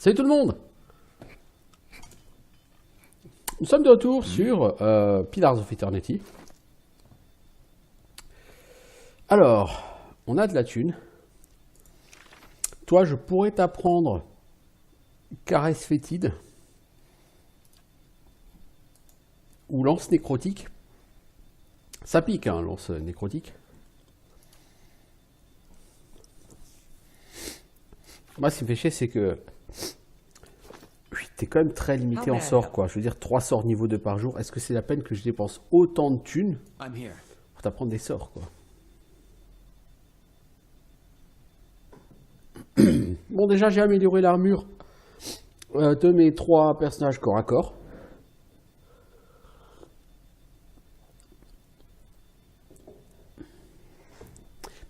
Salut tout le monde. Nous sommes de retour sur Pillars of Eternity. Alors, on a de la thune. Toi, je pourrais t'apprendre Caresse fétide ou lance nécrotique. Ça pique, hein, lance nécrotique. Moi, ce qui me fait chier, c'est que t'es quand même très limité en sorts, quoi. Je veux dire, 3 sorts niveau 2 par jour. Est-ce que c'est la peine que je dépense autant de thunes pour t'apprendre des sorts, quoi? Bon, déjà, j'ai amélioré l'armure de mes 3 personnages corps à corps.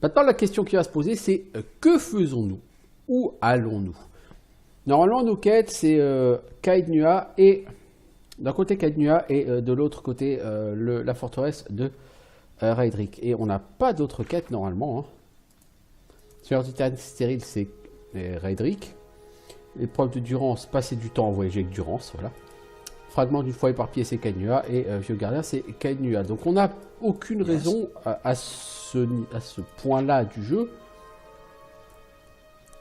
Maintenant, la question qui va se poser, c'est que faisons-nous? Où allons-nous? Normalement, nos quêtes, c'est Caed Nua et d'un côté Caed Nua et de l'autre côté la forteresse de Raedric. Et on n'a pas d'autres quêtes normalement. Hein. Seigneur du Titane stérile, c'est Raedric. Épreuve de Durance, passer du temps en voyager avec Durance, voilà. Fragment d'une fois éparpillé, c'est Caed Nua. Et Vieux Gardien, c'est Caed Nua. Donc on n'a aucune raison à ce point-là du jeu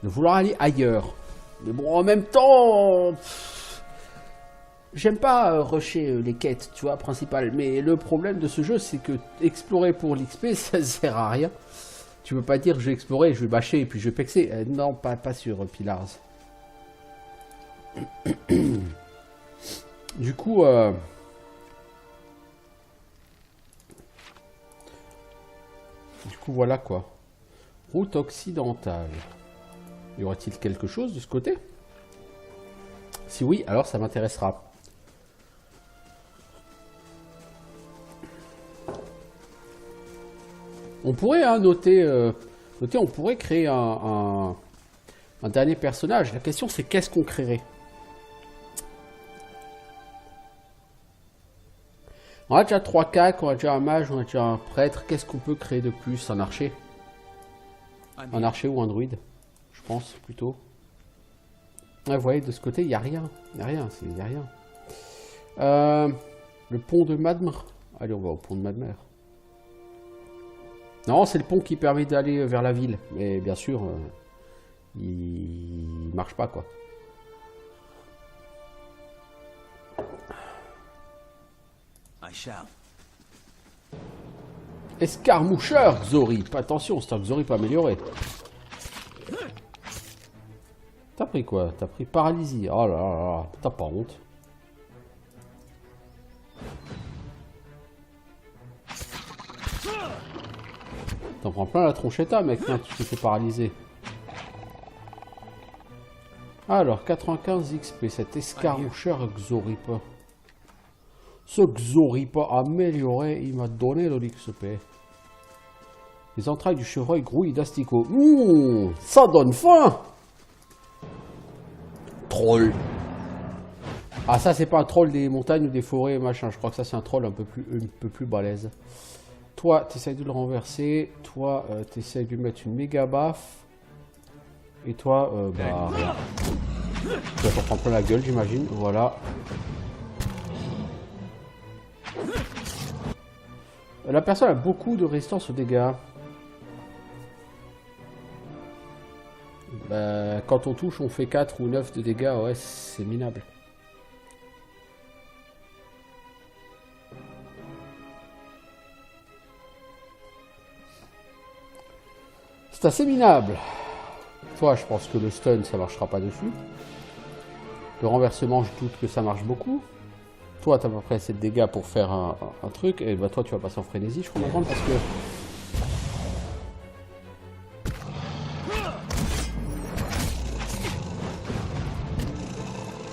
de vouloir aller ailleurs. Mais bon, en même temps, j'aime pas rusher les quêtes, tu vois, principales. Mais le problème de ce jeu, c'est que explorer pour l'XP, ça sert à rien. Tu peux pas dire, je vais explorer, je vais bâcher et puis je vais pexer. Non, pas sur Pillars. Du coup, voilà quoi. Route occidentale. Y aura-t-il quelque chose de ce côté? Si oui, alors ça m'intéressera. On pourrait noter, on pourrait créer un dernier personnage. La question c'est qu'est-ce qu'on créerait? On a déjà 3 cacs, on a déjà un mage, on a déjà un prêtre. Qu'est-ce qu'on peut créer de plus? Un archer? Un archer ou un druide? Je pense plutôt. Ouais, vous voyez, de ce côté, il n'y a rien. Il n'y a rien, il n'y a rien. Le pont de Madmer. Allez, on va au pont de Madmer. Non, c'est le pont qui permet d'aller vers la ville. Mais bien sûr, il marche pas, quoi. Escarmoucheur, Xorip. Attention, c'est un Xorip amélioré. T'as pris quoi? T'as pris paralysie. Oh là là, t'as pas honte. T'en prends plein la tronchetta, mec, hein, tu te fais paralyser. Alors, 95 XP, cet escarmoucheur Xorip. Ce Xorip amélioré, il m'a donné de l'XP. Les entrailles du chevreuil grouillent d'asticot. Ça donne faim! Troll. Ah, ça c'est pas un troll des montagnes ou des forêts machin, je crois que ça c'est un troll un peu plus balèze. Toi t'essayes de le renverser, toi t'essayes de lui mettre une méga baffe. Et toi bah rien. Tu vas t'en prendre plein la gueule j'imagine, voilà. La personne a beaucoup de résistance aux dégâts. Bah, quand on touche, on fait 4 ou 9 de dégâts, ouais, c'est minable. C'est assez minable. Toi, je pense que le stun, ça marchera pas dessus. Le renversement, je doute que ça marche beaucoup. Toi, t'as à peu près assez de dégâts pour faire un truc. Et bah, toi, tu vas passer en frénésie, je comprends, parce que...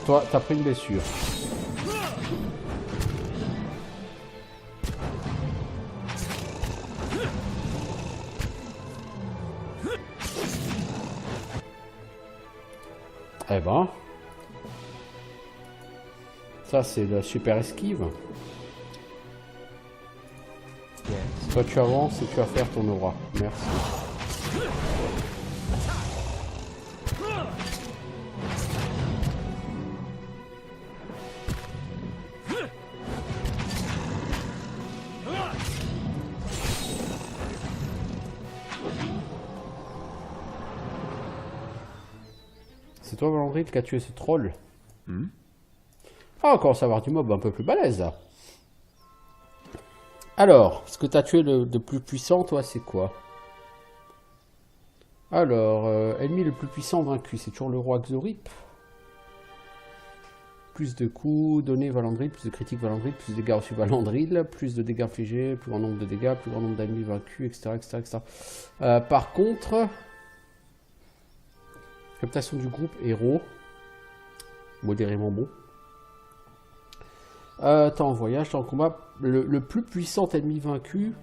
Toi, t'as pris une blessure. Eh ben... Ça, c'est la super esquive. Toi, tu avances et tu vas faire ton aura. Merci. c'est toi Valandril qui a tué ce troll. Ah, on commence à avoir du mob un peu plus balèze là. Alors, ce que t'as tué de plus puissant, toi, c'est quoi? Alors, ennemi le plus puissant vaincu, c'est toujours le roi Xorip. Plus de coups donnés Valandril, plus de critiques Valandril, plus de dégâts reçus Valandril, plus de dégâts infligés, plus grand nombre de dégâts, plus grand nombre d'ennemis vaincus, etc. etc., etc. Par contre, réputation du groupe héros, modérément bon. Temps en voyage, temps en combat, le plus puissant ennemi vaincu,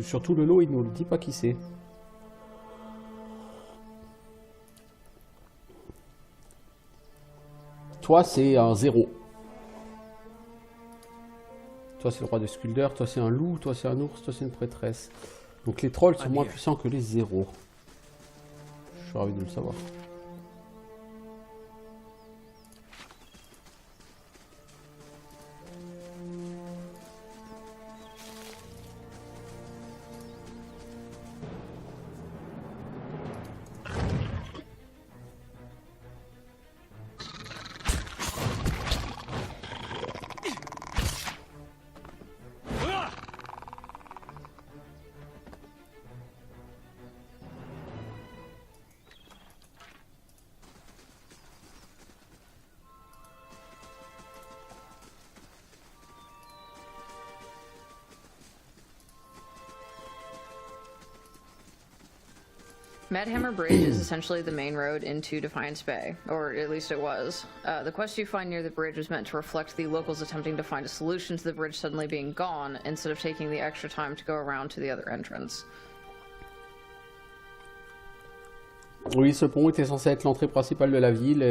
sur tout le lot, il ne nous le dit pas qui c'est. Toi, c'est un 0. Toi, c'est le roi de Skulder. Toi, c'est un loup. Toi, c'est un ours. Toi, c'est une prêtresse. Donc, les trolls sont moins puissants que les 0. Je suis ravi de le savoir. Madhammer Bridge is essentially the main road into Defiance Bay, or at least it was. The quest you find near the bridge was meant to reflect the locals attempting to find a solution to the bridge suddenly being gone, instead of taking the extra time to go around to the other entrance. Oui, ce pont était censé être l'entrée principale de la ville,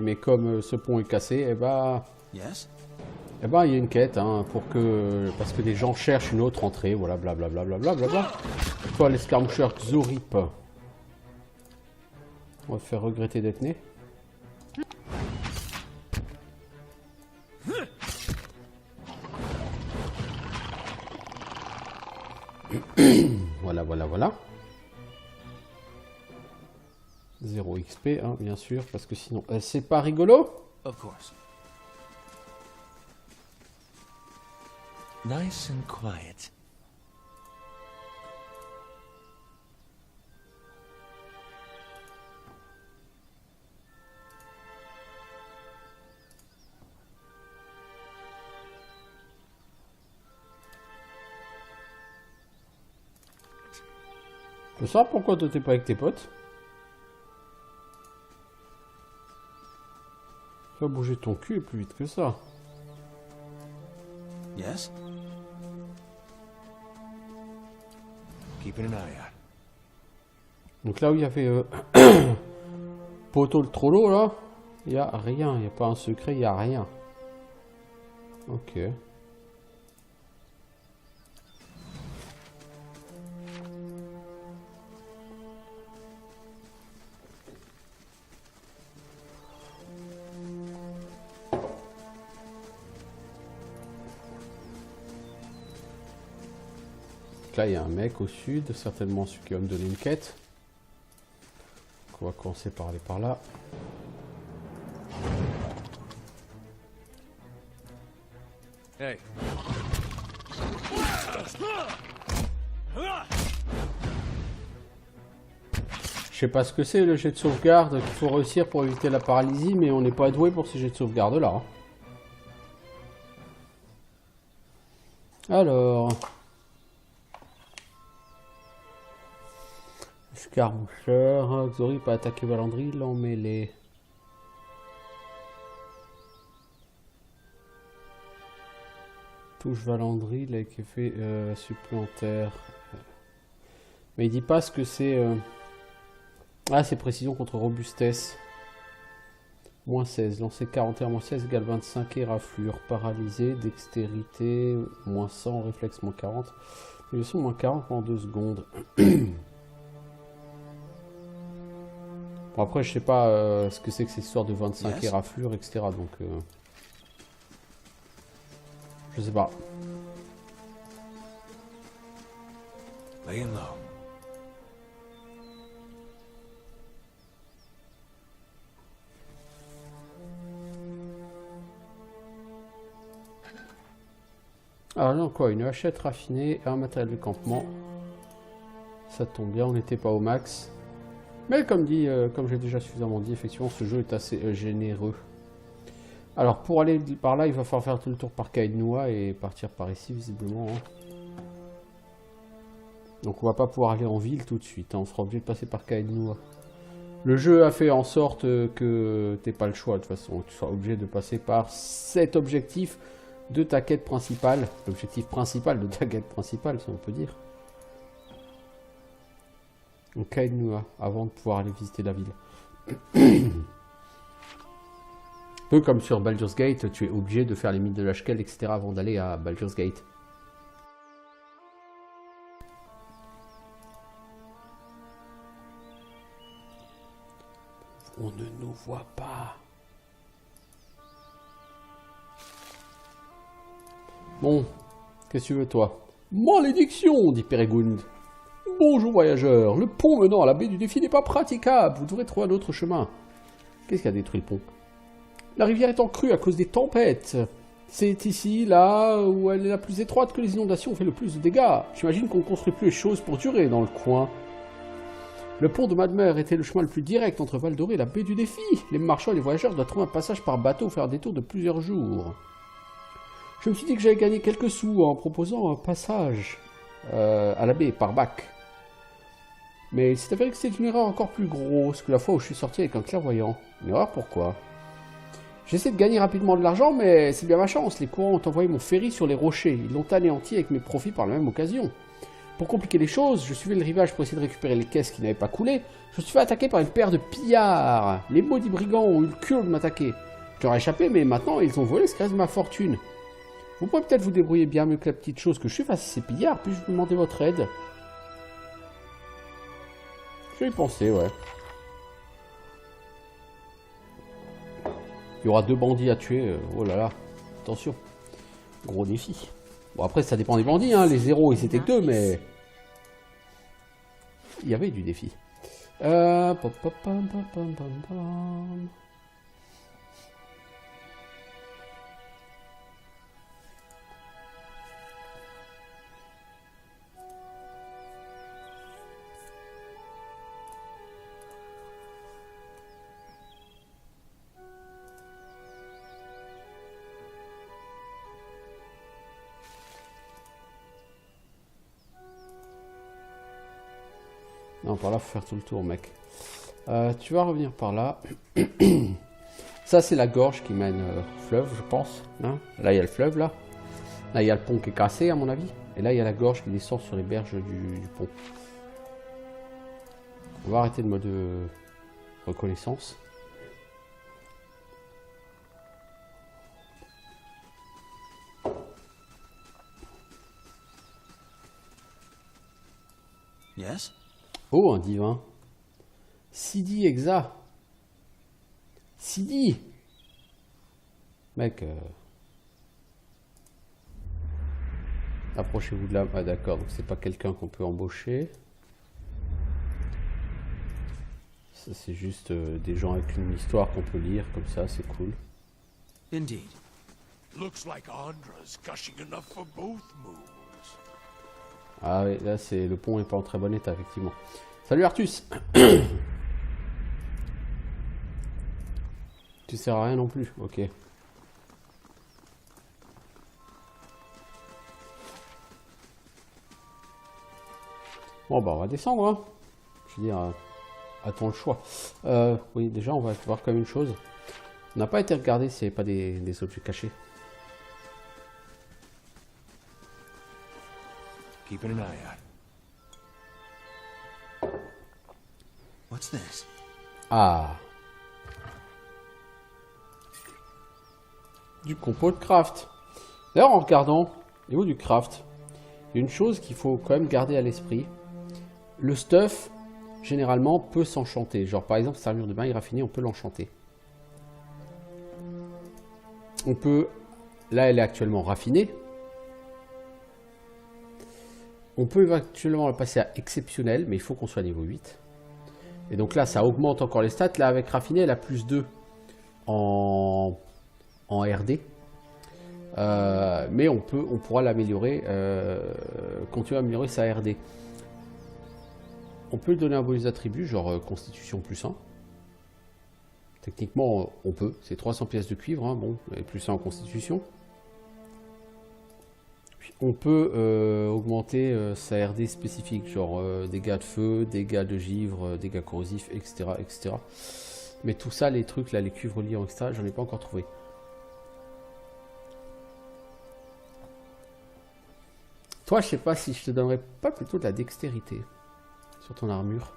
mais comme ce pont est cassé, eh ben, il y a une quête, hein, parce que des gens cherchent une autre entrée, voilà, blablabla. Toi, l'escarmoucheur Xorip, on va te faire regretter d'être né. Voilà. 0 XP, hein, bien sûr, parce que sinon, c'est pas rigolo. Of course. Nice and quiet. Je sais pourquoi toi t'es pas avec tes potes. Tu vas bouger ton cul plus vite que ça. Yes? Keeping an eye out. Donc là où il y avait Poto le trollo là, il n'y a rien, il n'y a pas un secret, il n'y a rien. Ok. Là, il y a un mec au sud, certainement celui qui va me donner une quête. Donc, on va commencer par aller par là. Hey. Je sais pas ce que c'est le jet de sauvegarde qu'il faut réussir pour éviter la paralysie, mais on n'est pas doué pour ces jets de sauvegarde là. Alors... Escarmoucheur, Xorip a attaqué Valandril en mêlée. Touche Valandril avec effet supplémentaire. Mais il dit pas ce que c'est. Ah, c'est précision contre robustesse. Moins 16. Lancer 41, moins 16 égale 25 et raflure. Paralysé, dextérité, moins 100, réflexe, moins 40. Ils sont moins 40 pendant 2 secondes. Bon, après, je sais pas ce que c'est que cette histoire de 25 et raflure, etc. Donc, je sais pas. Laying low. Alors non, quoi, une hachette raffinée, un matériel de campement. Ça tombe bien, on n'était pas au max. Mais comme dit, comme j'ai déjà suffisamment dit, effectivement, ce jeu est assez généreux. Alors pour aller par là, il va falloir faire tout le tour par Kaednua et partir par ici, visiblement. Hein. Donc on va pas pouvoir aller en ville tout de suite, hein. On sera obligé de passer par Kaednua. Le jeu a fait en sorte que t'aies pas le choix, de toute façon. Tu seras obligé de passer par cet objectif de ta quête principale. L'objectif principal de ta quête principale, si on peut dire. Donc Kaednua, avant de pouvoir aller visiter la ville. Un peu comme sur Baldur's Gate, tu es obligé de faire les mythes de l'Ashkel, etc. avant d'aller à Baldur's Gate. On ne nous voit pas. Bon, qu'est-ce que tu veux toi? Malédiction, dit Peregund. Bonjour voyageurs, le pont menant à la baie du défi n'est pas praticable, vous devrez trouver un autre chemin. Qu'est-ce qui a détruit le pont? La rivière est en crue à cause des tempêtes. C'est ici, là, où elle est la plus étroite que les inondations ont fait le plus de dégâts. J'imagine qu'on ne construit plus les choses pour durer dans le coin. Le pont de Madmer était le chemin le plus direct entre Val d'Oré et la baie du défi. Les marchands et les voyageurs doivent trouver un passage par bateau ou faire un détour de plusieurs jours. Je me suis dit que j'allais gagner quelques sous en proposant un passage à la baie par bac. Mais il s'est avéré que c'est une erreur encore plus grosse que la fois où je suis sorti avec un clairvoyant. Une erreur pourquoi? J'essaie de gagner rapidement de l'argent, mais c'est bien ma chance. Les courants ont envoyé mon ferry sur les rochers. Ils l'ont anéanti avec mes profits par la même occasion. Pour compliquer les choses, je suivais le rivage pour essayer de récupérer les caisses qui n'avaient pas coulé. Je me suis fait attaquer par une paire de pillards. Les maudits brigands ont eu le culot de m'attaquer. Je leur ai échappé, mais maintenant ils ont volé ce qui reste de ma fortune. Vous pourrez peut-être vous débrouiller bien mieux que la petite chose que je suis face à ces pillards. Puis-je vous demander votre aide? Je vais y penser, ouais. Il y aura 2 bandits à tuer. Oh là là, attention. Gros défi. Bon, après, ça dépend des bandits, hein. Les 0, ils étaient que 2, mais... il y avait du défi. Non, par là, faut faire tout le tour, mec. Tu vas revenir par là. Ça, c'est la gorge qui mène fleuve, je pense. Hein, là, il y a le fleuve, là. Là, il y a le pont qui est cassé, à mon avis. Et là, il y a la gorge qui descend sur les berges du pont. On va arrêter le mode reconnaissance. Yes? Oh, un divin. Sidi Exa. Sidi. Mec. Approchez-vous de là. Ah d'accord, donc c'est pas quelqu'un qu'on peut embaucher. Ça c'est juste des gens avec une histoire qu'on peut lire comme ça, c'est cool. Indeed. Looks like Andra's gushing enough for both moons. Ah oui, là c'est le pont est pas en très bon état effectivement. Salut Artus. Tu sers à rien non plus, ok. Bon bah on va descendre hein. Je veux dire, attends le choix. Oui déjà on va voir quand même une chose. On n'a pas été regardé s'il n'y avait pas des objets cachés. Keeping an eye out. What's this? Ah. Du compo de craft. D'ailleurs en regardant au niveau du craft, il y a une chose qu'il faut quand même garder à l'esprit. Le stuff, généralement, peut s'enchanter. Genre par exemple, cette armure de bain raffinée, on peut l'enchanter. On peut... Là, elle est actuellement raffinée. On peut actuellement la passer à exceptionnel, mais il faut qu'on soit niveau 8. Et donc là, ça augmente encore les stats. Là, avec raffiné, elle a plus 2 en RD. Mais on pourra l'améliorer, continuer à améliorer sa RD. On peut lui donner un bonus d'attribut, genre constitution plus 1. Techniquement, on peut. C'est 300 pièces de cuivre, hein, bon, et plus 1 en constitution. Puis on peut augmenter sa RD spécifique, genre dégâts de feu, dégâts de givre, dégâts corrosifs, etc., etc. Mais tout ça, les trucs, là, les cuivres liants, etc., j'en ai pas encore trouvé. Toi, je sais pas si je te donnerais pas plutôt de la dextérité sur ton armure.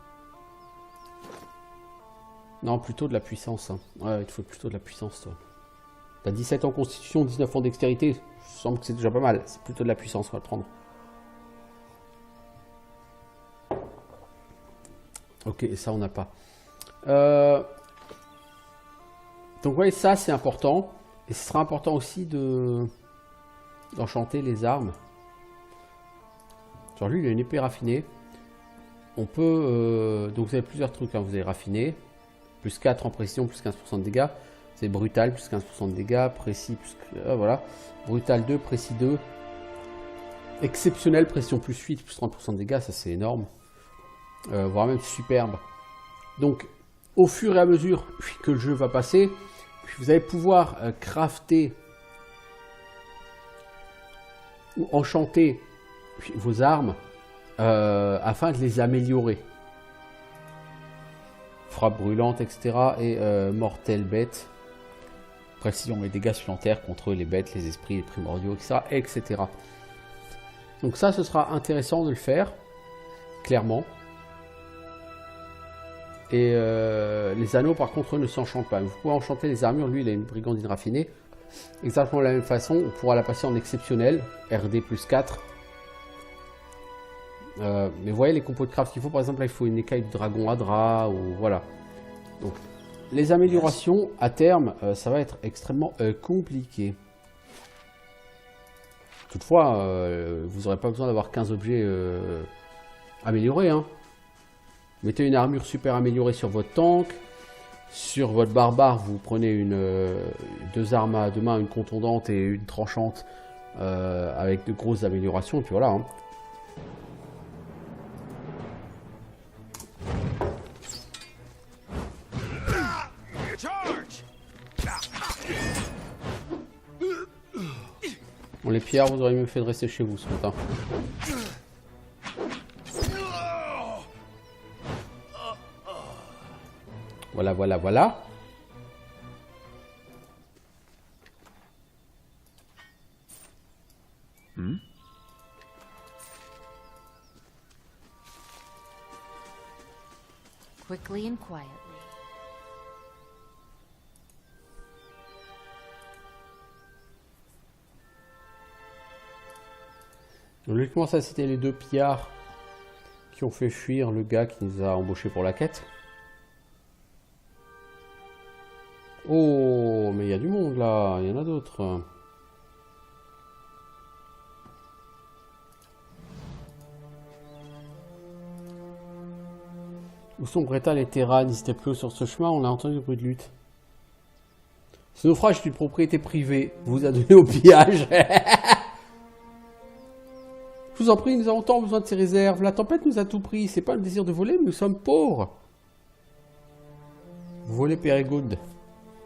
Non, plutôt de la puissance. Hein. Ouais, il te faut plutôt de la puissance, toi. T'as 17 en constitution, 19 en dextérité. Ça semble que c'est déjà pas mal. C'est plutôt de la puissance, on va le prendre. Ok, ça, on n'a pas. Donc, ouais, ça, c'est important. Et ce sera important aussi d'enchanter les armes. Genre, lui, il a une épée raffinée. On peut... donc, vous avez plusieurs trucs. Hein. Vous avez raffiné. Plus 4 en précision, plus 15% de dégâts. C'est brutal, plus 15% de dégâts. Précis, plus... voilà. Brutal 2, précis 2. Exceptionnel, précision plus 8, plus 30% de dégâts. Ça, c'est énorme. Voire même superbe. Donc, au fur et à mesure que le jeu va passer, vous allez pouvoir crafter ou enchanter vos armes afin de les améliorer. Frappe brûlante, etc. Et mortelle bête. Précision et dégâts supplémentaires contre les bêtes, les esprits, les primordiaux, etc., etc. Donc ça, ce sera intéressant de le faire, clairement. Et les anneaux, par contre, ne s'enchantent pas. Vous pouvez enchanter les armures. Lui, il a une brigandine raffinée. Exactement de la même façon, on pourra la passer en exceptionnel. RD plus 4. Mais vous voyez les compos de craft qu'il faut. Par exemple, là, il faut une écaille de dragon Hadra. Ou voilà. Donc, les améliorations, à terme, ça va être extrêmement compliqué. Toutefois, vous n'aurez pas besoin d'avoir 15 objets améliorés. Hein. Mettez une armure super améliorée sur votre tank. Sur votre barbare, vous prenez deux armes à deux mains, une contondante et une tranchante avec de grosses améliorations. Et puis voilà. Hein. Bon, les pierres, vous auriez mieux fait de rester chez vous ce matin. Voilà, voilà, voilà. Quickly and quietly. Logiquement, ça c'était les deux pillards qui ont fait fuir le gars qui nous a embauchés pour la quête. Oh, mais il y a du monde là, il y en a d'autres. Où sont Bretal et Terran? Ils étaient plus haut sur ce chemin, on a entendu le bruit de lutte. Ce naufrage est une propriété privée, vous a donné au pillage. Je vous en prie, nous avons tant besoin de ces réserves. La tempête nous a tout pris, c'est pas le désir de voler, mais nous sommes pauvres. Vous volez Pérégoude.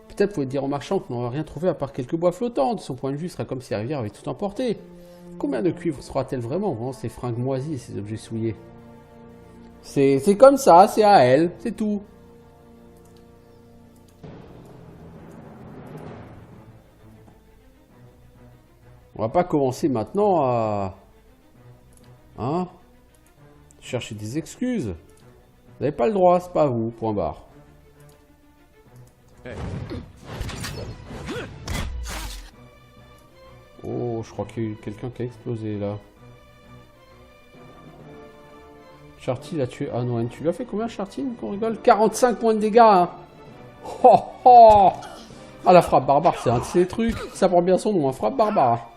Peut-être vous pouvez dire aux marchands qu'on n'aura rien trouvé à part quelques bois flottants. De son point de vue, ce serait comme si la rivière avait tout emporté. Combien de cuivre sera-t-elle vraiment, ces fringues moisies et ces objets souillés? C'est comme ça, c'est à elle, c'est tout. On va pas commencer maintenant à... Hein? Chercher des excuses. Vous n'avez pas le droit, c'est pas vous, point barre. Hey. Oh, je crois qu'il y a eu quelqu'un qui a explosé là. Charty l'a tué. Ah non, tu lui as fait combien, Charty, qu'on rigole? 45 points de dégâts, hein. Oh, oh. Ah, la frappe barbare, c'est un de ces trucs. Ça prend bien son nom, hein, frappe barbare.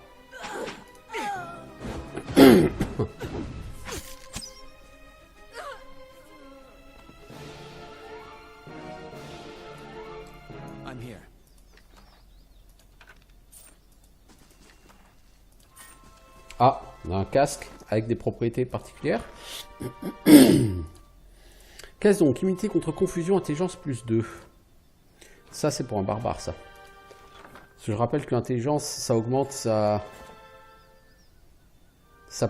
I'm here. On a un casque avec des propriétés particulières. Qu'est-ce donc? Immunité contre confusion, intelligence plus 2. Ça, c'est pour un barbare, ça. Parce que je rappelle que l'intelligence, ça augmente sa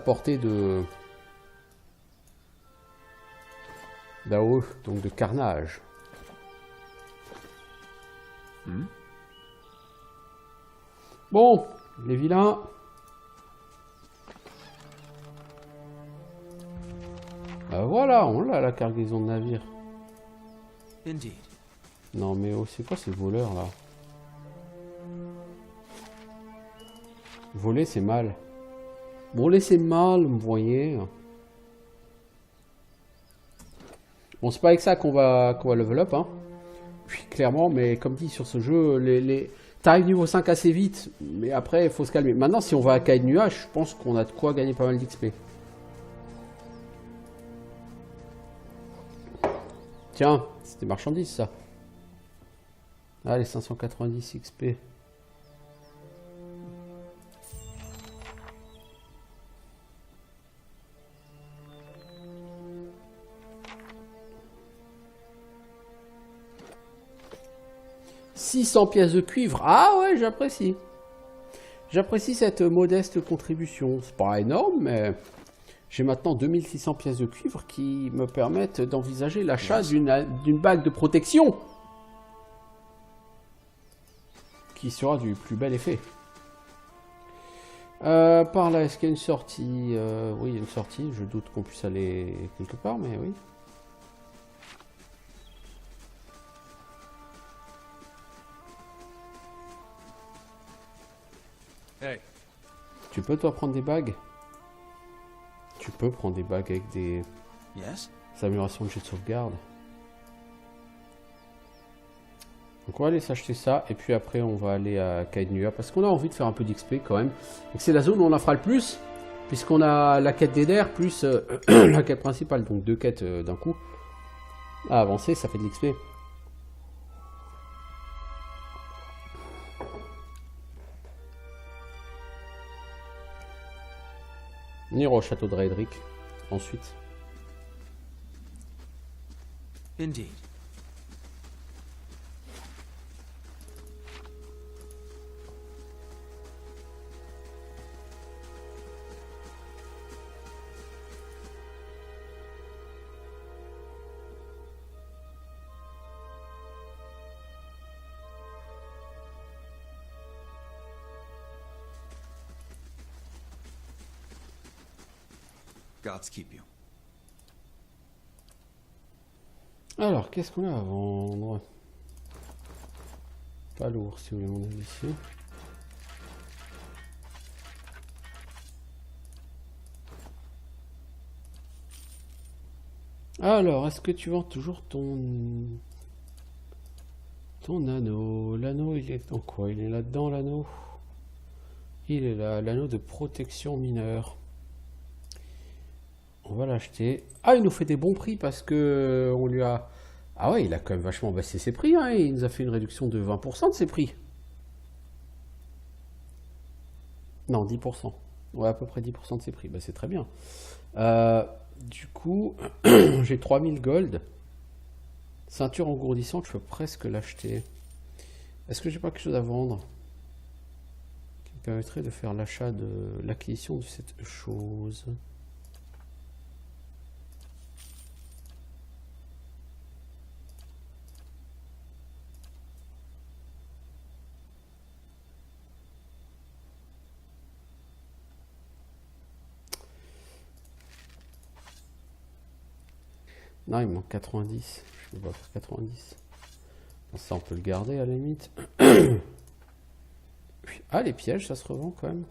portée de... d'AOE, donc de carnage. Bon, les vilains. Voilà, on l'a la cargaison de navire. Indeed. Non mais oh, c'est quoi ces voleurs là? Voler c'est mal. Voler c'est mal, vous voyez. Bon, c'est pas avec ça qu'on va level up, hein. Puis, clairement, mais comme dit sur ce jeu, t'arrives niveau 5 assez vite, mais après il faut se calmer. Maintenant, si on va à Caille de Nuage, je pense qu'on a de quoi gagner pas mal d'XP. Tiens, c'était marchandise ça. Allez, 590 XP. « 600 pièces de cuivre. » Ah ouais, j'apprécie. J'apprécie cette modeste contribution. C'est pas énorme, mais j'ai maintenant 2600 pièces de cuivre qui me permettent d'envisager l'achat d'une bague de protection. Qui sera du plus bel effet. Par là, est-ce qu'il y a une sortie? Oui, il y a une sortie. Je doute qu'on puisse aller quelque part, mais oui. Hey, Tu peux, toi, prendre des bagues? Tu peux prendre des bagues avec des Yes? améliorations de jet de sauvegarde. Donc on va aller s'acheter ça, et puis après on va aller à Caille de Nuage, parce qu'on a envie de faire un peu d'XP quand même. Et que c'est la zone où on en fera le plus, puisqu'on a la quête des nerfs, plus la quête principale, donc 2 quêtes d'un coup. À avancer, ça fait de l'XP. On ira au château de Raedric, ensuite. Indeed. Gods keep you. Alors, qu'est-ce qu'on a à vendre? Pas lourd, si vous voulez mon avis ici. Alors, est-ce que tu vends toujours ton anneau? L'anneau, il est dans quoi? Il est là-dedans, l'anneau? Il est là, l'anneau de protection mineure. On va l'acheter. Ah, il nous fait des bons prix parce que on lui a... Ah ouais, il a quand même vachement baissé ses prix, hein. Il nous a fait une réduction de 20% de ses prix. Non, 10%. Ouais, à peu près 10% de ses prix. Bah, c'est très bien. Du coup, j'ai 3000 gold. Ceinture engourdissante, je peux presque l'acheter. Est-ce que j'ai pas quelque chose à vendre qui me permettrait de faire l'achat de l'acquisition de cette chose? Non, il me manque 90. Je peux pas faire 90. Bon, ça, on peut le garder à la limite. Ah, les pièges, ça se revend quand même.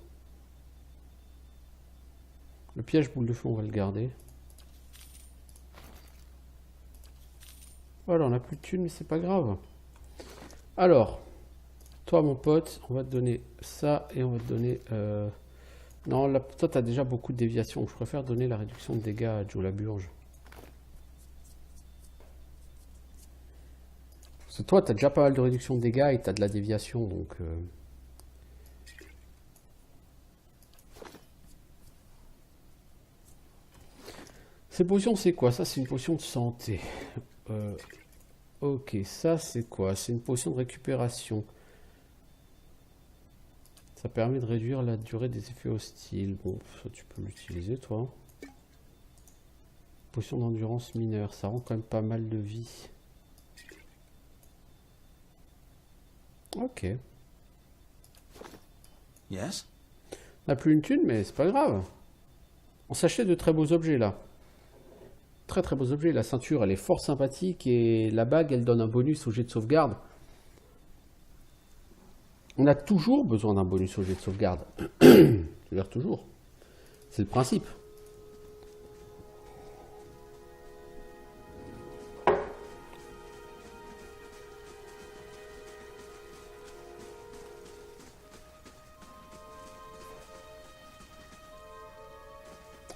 Le piège boule de feu, on va le garder. Voilà, on n'a plus de thunes, mais c'est pas grave. Alors, toi, mon pote, on va te donner ça et on va te donner... Non, là, toi, tu as déjà beaucoup de déviations. Je préfère donner la réduction de dégâts à Joe Laburge. Parce que toi, tu as déjà pas mal de réduction de dégâts et tu as de la déviation, donc... Ces potions, c'est quoi? Ça, c'est une potion de santé. Ok, ça, c'est quoi? C'est une potion de récupération. Ça permet de réduire la durée des effets hostiles. Bon, ça, tu peux l'utiliser, toi. Potion d'endurance mineure. Ça rend quand même pas mal de vie. Ok. Yes? On n'a plus une thune, mais c'est pas grave. On s'achète de très beaux objets, là. Très très beaux objets. La ceinture, elle est fort sympathique. Et la bague, elle donne un bonus au jet de sauvegarde. On a toujours besoin d'un bonus au jet de sauvegarde. Je veux dire toujours. C'est le principe.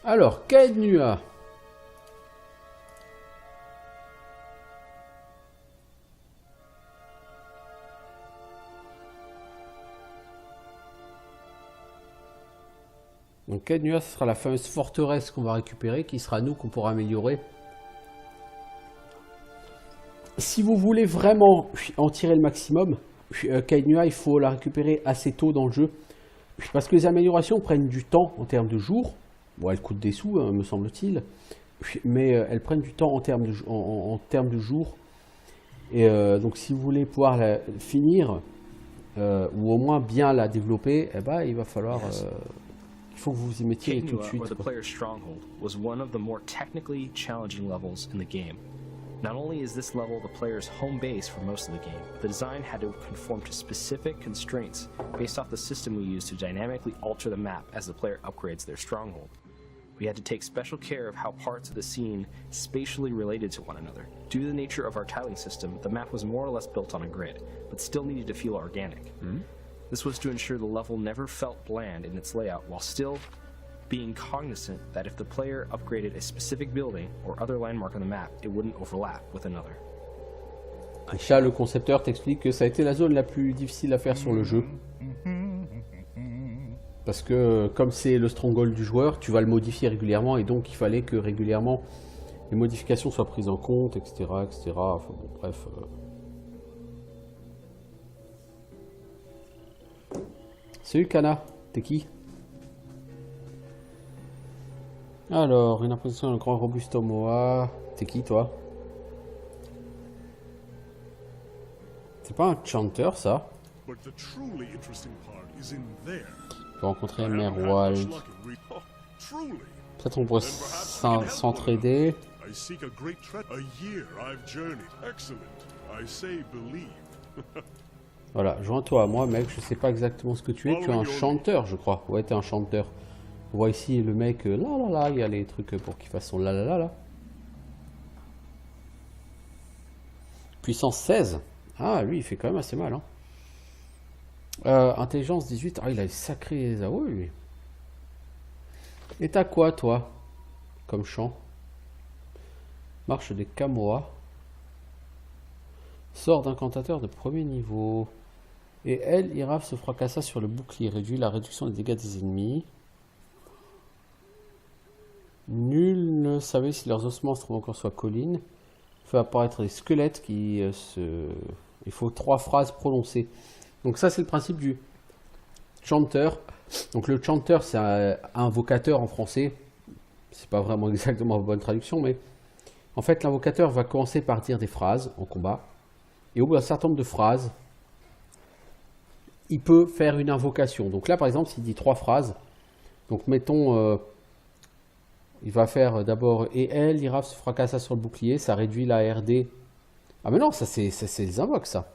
Alors, Caed Nua. Donc Caed Nua, ce sera la fameuse forteresse qu'on va récupérer, qui sera nous, qu'on pourra améliorer. Si vous voulez vraiment en tirer le maximum, Caed Nua, il faut la récupérer assez tôt dans le jeu. Parce que les améliorations prennent du temps en termes de jours. Bon, elles coûtent des sous, hein, me semble-t-il. Mais elles prennent du temps en termes de jours. Et donc si vous voulez pouvoir la finir, ou au moins bien la développer, eh ben, il va falloir... il faut que vous vous y mettiez tout de suite. Or the player's stronghold, was one of the more technically challenging levels in the game. Not only is this level the player's home base for most of the game, but the design had to conform to specific constraints based off the system we use to dynamically alter the map as the player upgrades their stronghold. We had to take special care of how parts of the scene spatially related to one another. Due to the nature of our tiling system, the map was more or less built on a grid, but still needed to feel organic. This was to ensure the level never felt bland in its layout, while still being cognizant that if the player upgraded a specific building or other landmark on the map, it wouldn't overlap with another. Isha, le concepteur, t'explique que ça a été la zone la plus difficile à faire sur le jeu. Parce que comme c'est le stronghold du joueur, tu vas le modifier régulièrement et donc il fallait que régulièrement les modifications soient prises en compte, etc. etc. Enfin bon, bref. Salut Kana, t'es qui? Alors, une imposition d'un grand robuste Moa. T'es qui toi? C'est pas un chanter ça? But the truly interesting part is in there. Je vais rencontrer Merwald. Truly. Peut-être on pourrait s'entraider. I seek a great treasure. A year I've journeyed. Excellent. I say believe. Voilà, joins-toi à moi, mec. Je sais pas exactement ce que tu es. Tu es un chanteur, je crois. Ouais, t'es un chanteur. On voit ici le mec. Là, là, là. Il y a les trucs pour qu'il fasse son là, là, là, là. Puissance 16. Ah, lui, il fait quand même assez mal. Hein. Intelligence 18. Ah, il a une sacrée AOE, lui. Et t'as quoi, toi? Comme chant? Marche des Kamoa. Sort d'incantateur de premier niveau. Et elle, Iraf se fracassa sur le bouclier. Réduit la réduction des dégâts des ennemis. Nul ne savait si leurs ossements se trouvent encore sur la colline. Fait apparaître des squelettes qui se... Il faut 3 phrases prononcées. Donc ça, c'est le principe du chanter. Donc le chanter, c'est un invocateur en français. C'est pas vraiment exactement la bonne traduction, mais... En fait, l'invocateur va commencer par dire des phrases en combat. Et au bout d'un certain nombre de phrases, il peut faire une invocation. Donc là, par exemple, s'il dit 3 phrases, donc mettons, il va faire d'abord « Et elle, Iraf se fracassa sur le bouclier », ça réduit la RD. Ah mais non, ça c'est les invoques, ça.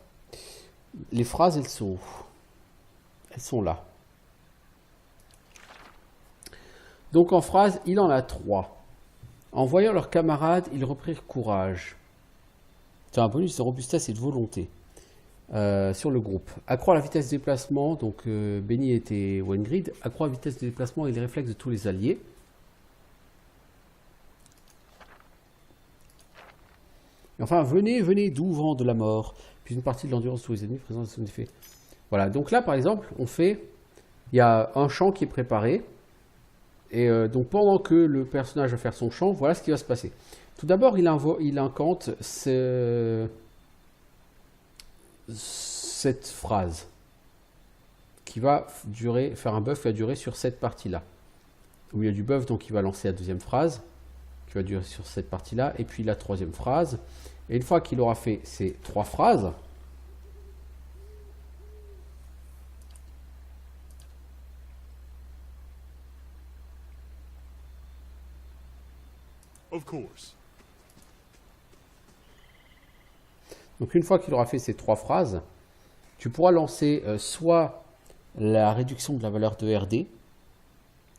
Les phrases, elles sont là. Donc en phrase, il en a 3. En voyant leurs camarades, ils reprirent courage. C'est un bonus de robustesse et de volonté sur le groupe. Accroît la vitesse de déplacement, donc Benny était Wengrid. Accroît la vitesse de déplacement et les réflexes de tous les alliés. Et enfin, venez, venez, doux vent de la mort. Puis une partie de l'endurance de tous les ennemis présente son effet. Voilà, donc là par exemple, on fait, il y a un chant qui est préparé. Et donc pendant que le personnage va faire son chant, voilà ce qui va se passer. Tout d'abord, il incante cette phrase qui va faire un buff qui va durer sur cette partie-là. Au milieu du buff, donc il va lancer la deuxième phrase qui va durer sur cette partie-là, et puis la troisième phrase. Et une fois qu'il aura fait ces 3 phrases, Of course. donc une fois qu'il aura fait ces 3 phrases, tu pourras lancer soit la réduction de la valeur de RD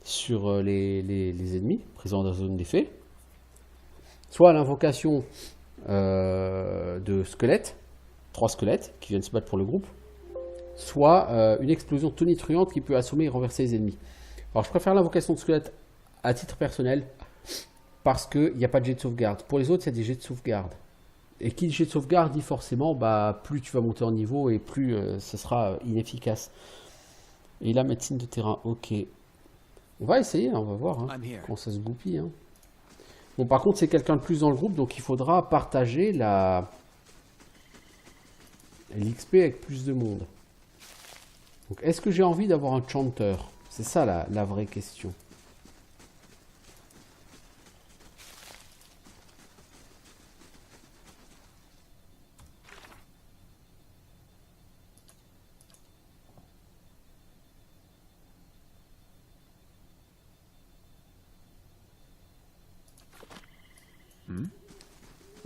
sur les ennemis présents dans la zone d'effet, soit l'invocation de squelettes, 3 squelettes qui viennent se battre pour le groupe, soit une explosion tonitruante qui peut assommer et renverser les ennemis. Alors je préfère l'invocation de squelettes à titre personnel parce qu'il n'y a pas de jet de sauvegarde. Pour les autres, il y a des jets de sauvegarde. Et qui dit jet de sauvegarde dit forcément plus tu vas monter en niveau et plus ce sera inefficace. Et la médecine de terrain, ok. On va essayer, on va voir comment ça se goupille. Bon, par contre, c'est quelqu'un de plus dans le groupe, donc il faudra partager l'XP avec plus de monde. Donc, est-ce que j'ai envie d'avoir un chanter? C'est ça la vraie question.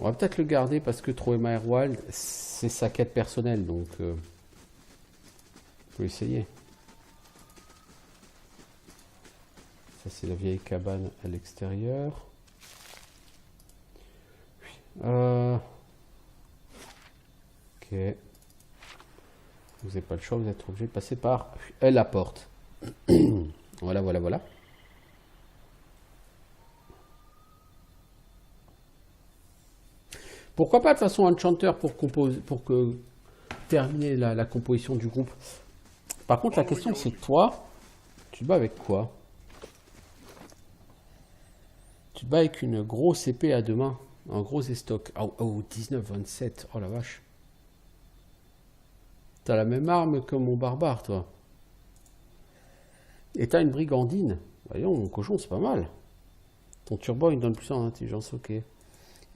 On va peut-être le garder parce que Troema Airwild, c'est sa quête personnelle, donc on peut essayer. Ça, c'est la vieille cabane à l'extérieur. Ok. Vous n'avez pas le choix, vous êtes obligé de passer par la porte. Voilà, voilà, voilà. Pourquoi pas de façon enchanter pour terminer la composition du groupe. Par contre, la question c'est toi, tu te bats avec quoi? Tu te bats avec une grosse épée à 2 mains, un gros estoc. Oh, 19-27, oh la vache. T'as la même arme que mon barbare, toi. Et t'as une brigandine. Voyons, mon cochon, c'est pas mal. Ton turban, il donne plus en intelligence, ok.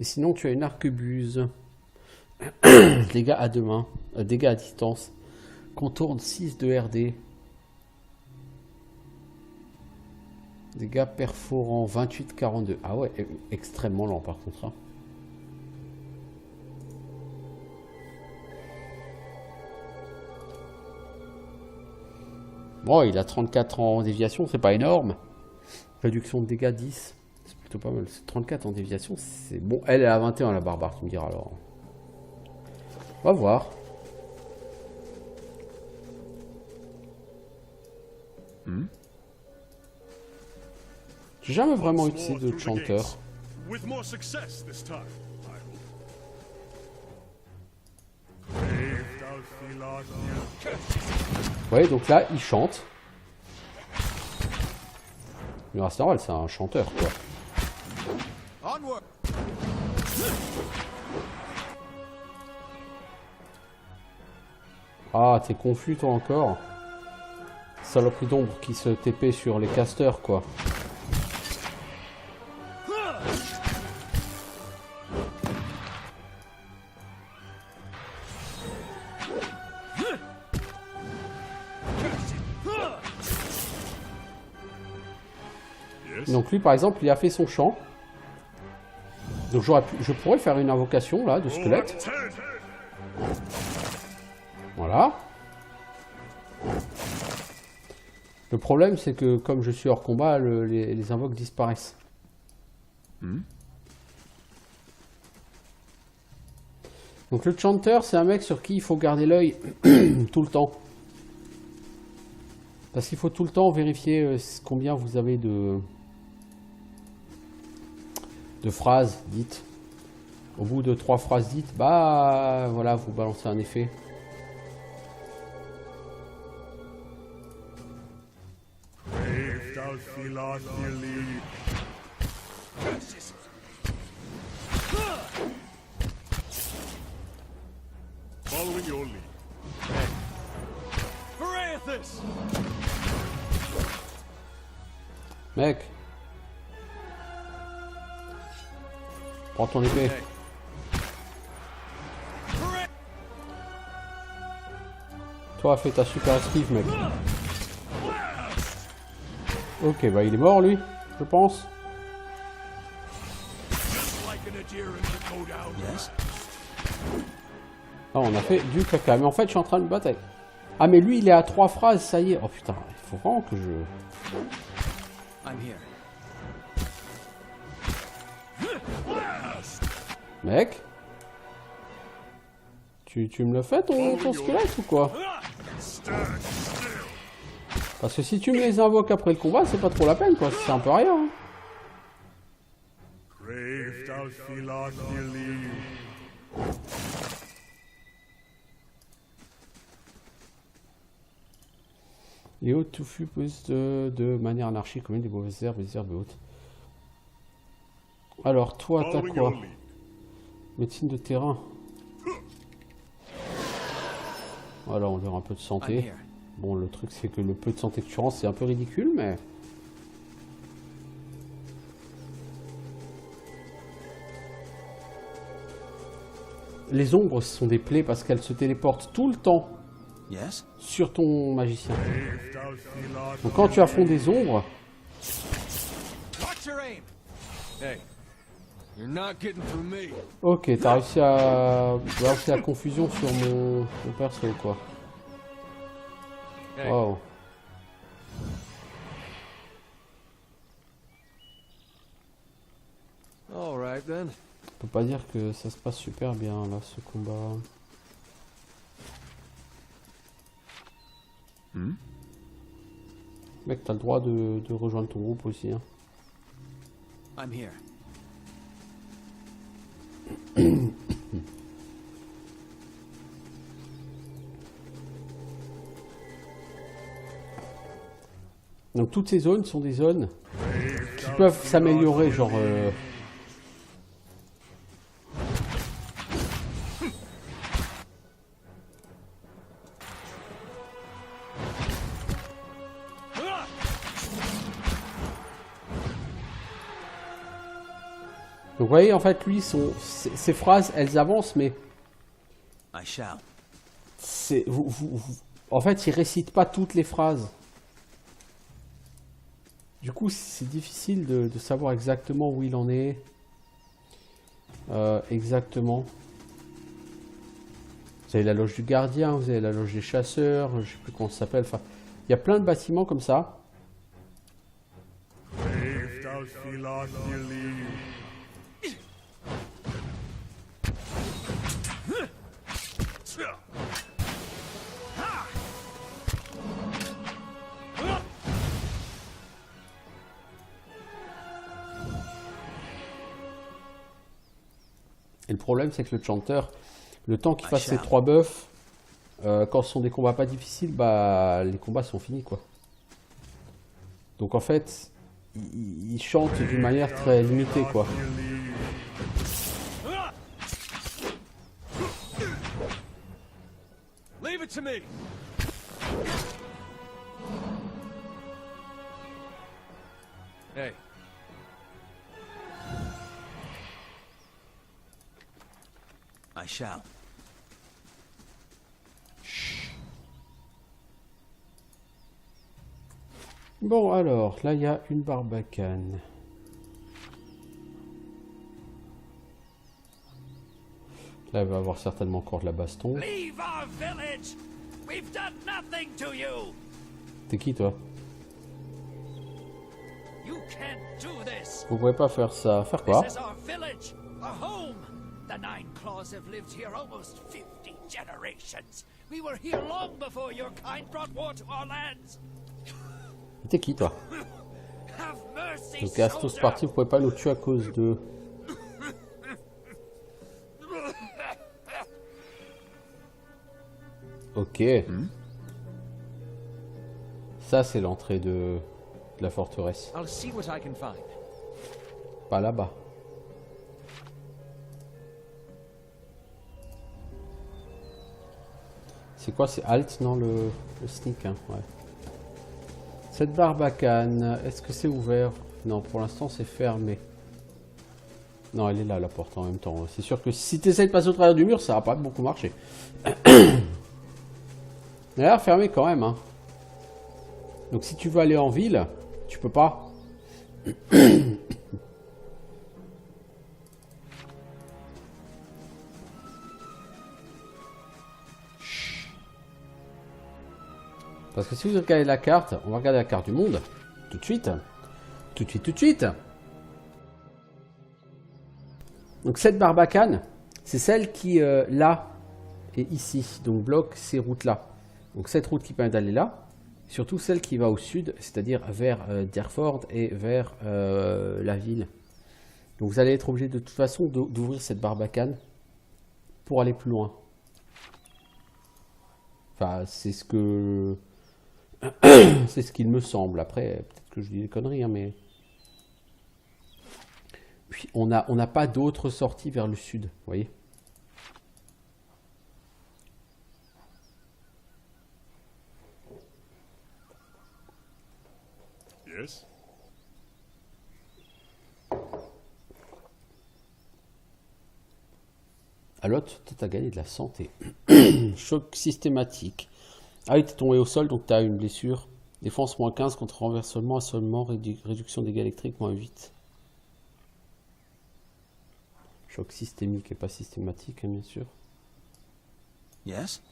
Et sinon, tu as une arquebuse. Dégâts à 2 mains. Dégâts à distance. Contourne 6 de RD. Dégâts perforants 28-42. Ah ouais, extrêmement lent par contre. Hein. Bon, il a 34 en déviation, c'est pas énorme. Réduction de dégâts 10. C'est plutôt pas mal. 34 en déviation, c'est bon. Elle est à 21 la barbare, tu me diras alors. On va voir. J'ai jamais vraiment utilisé de chanteur. With more success this time, I hope. Vous voyez, donc là, il chante. Mais c'est normal, c'est un chanteur, quoi. Ah, t'es confus, toi, encore. Saloperie d'ombre qui se TP sur les casters, quoi. Donc lui par exemple il a fait son chant. Donc je pourrais faire une invocation là de squelette. Voilà. Le problème c'est que comme je suis hors combat, les invoques disparaissent. Donc le chanter c'est un mec sur qui il faut garder l'œil tout le temps. Parce qu'il faut tout le temps vérifier combien vous avez de phrases dites. Au bout de 3 phrases dites, bah voilà, vous balancez un effet. Following your lead. Varathus! Mec. Prends ton épée. Toi, fais ta super esquive, mec. Ok, bah il est mort, lui, je pense. Yes? Ah, on a fait du caca. Mais en fait, je suis en train de me battre avec... Ah, mais lui, il est à 3 phrases, ça y est. Oh putain, il faut vraiment que je... I'm here. Mec, tu me le fais ton squelette ou quoi? Parce que si tu me les invoques après le combat, c'est pas trop la peine quoi, c'est un peu rien. Hein. Les hauts touffus posent de manière anarchique comme des mauvaises herbes, des herbes hautes. Alors toi, t'as quoi? Médecine de terrain. Voilà, on dirait un peu de santé. Bon, le truc, c'est que le peu de santé que tu rends, c'est un peu ridicule, mais... Les ombres sont des plaies parce qu'elles se téléportent tout le temps Yes? sur ton magicien. Donc quand tu affrontes des ombres... Watch your aim! Hey, you're not getting through me. Ok, t'as réussi à balancer la confusion sur mon perso, quoi. Wow. All right then. On peut pas dire que ça se passe super bien, là, ce combat. Mec, t'as le droit de rejoindre ton groupe aussi, hein. I'm here. Donc toutes ces zones sont des zones qui peuvent s'améliorer, genre... Donc vous voyez, en fait, lui, ses phrases, elles avancent, mais... I shall. En fait, il récite pas toutes les phrases. Du coup, c'est difficile de savoir exactement où il en est. Exactement. Vous avez la loge du gardien, vous avez la loge des chasseurs, je sais plus comment ça s'appelle. Enfin, il y a plein de bâtiments comme ça. Et le problème, c'est que le chanteur, le temps qu'il fasse ses 3 buffs, quand ce sont des combats pas difficiles, bah les combats sont finis, quoi. Donc en fait, il chante d'une manière très limitée, quoi. Leave it to me. Hey. I shall. Bon, alors, là, il y a une barbacane. Là, il va y avoir certainement encore de la baston. Leave our village. We've done nothing to you. T'es qui, toi? You can't do this. Vous pouvez pas faire ça. Faire quoi? This is our village, our home. The Nine Claws have lived here almost 50 generations. We were here long before your kind brought war to our lands. T'es qui, toi? Have mercy, Donc, Astos soldier. parti, vous pouvez pas nous tuer à cause de... Ok. Ça, c'est l'entrée de la forteresse. I'll see what I can find. Pas là-bas. C'est quoi? C'est Alt, non, le sneak, hein, ouais. Cette barbacane, est-ce que c'est ouvert? Non, pour l'instant c'est fermé. Non, elle est là, la porte, en même temps. C'est sûr que si tu essaies de passer au travers du mur, ça va pas beaucoup marcher. Elle a l'air fermée quand même, hein. Donc si tu veux aller en ville, tu peux pas. Parce que si vous regardez la carte, on va regarder la carte du monde, tout de suite. Tout de suite, tout de suite. Donc cette barbacane, c'est celle qui, là, est ici. Donc bloque ces routes-là. Donc cette route qui permet d'aller là, surtout celle qui va au sud, c'est-à-dire vers Derford et vers la ville. Donc vous allez être obligé de toute façon d'ouvrir cette barbacane pour aller plus loin. Enfin, c'est ce que... c'est ce qu'il me semble. Après, peut-être que je dis des conneries, hein, mais... Puis, on n'a pas d'autre sortie vers le sud, vous voyez. Yes? Alors, tu as gagné de la santé. Choc systématique. Ah oui, tu es tombé au sol, donc tu as une blessure. Défense moins 15 contre renversement, assolement, réduction dégâts électriques moins 8. Choc systémique et pas systématique, hein, bien sûr. Yes?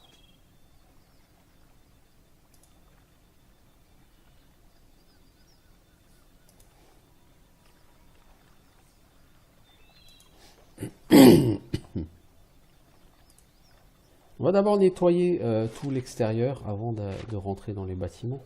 On va d'abord nettoyer tout l'extérieur avant de rentrer dans les bâtiments.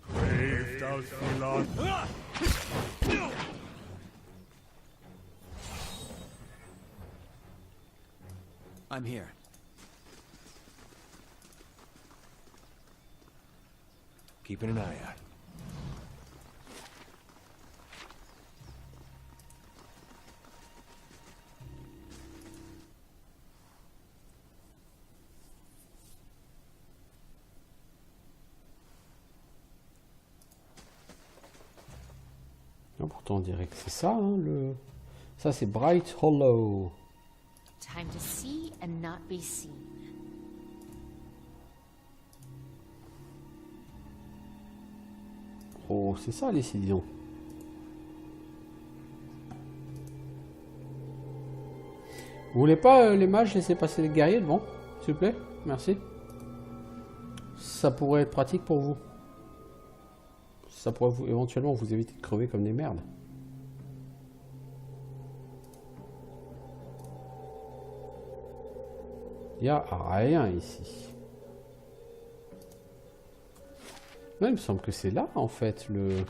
Brave thou Philan. I'm here. Keeping an eye out. Non, pourtant on dirait que c'est ça, hein, le... Ça c'est Bright Hollow. Time to see and not be seen. Oh, c'est ça les Cédillons. Vous voulez pas les mages laisser passer les guerriers devant, s'il vous plaît? Merci. Ça pourrait être pratique pour vous. Ça pourrait éventuellement vous éviter de crever comme des merdes. Il n'y a rien ici. Ouais, il me semble que c'est là, en fait, le...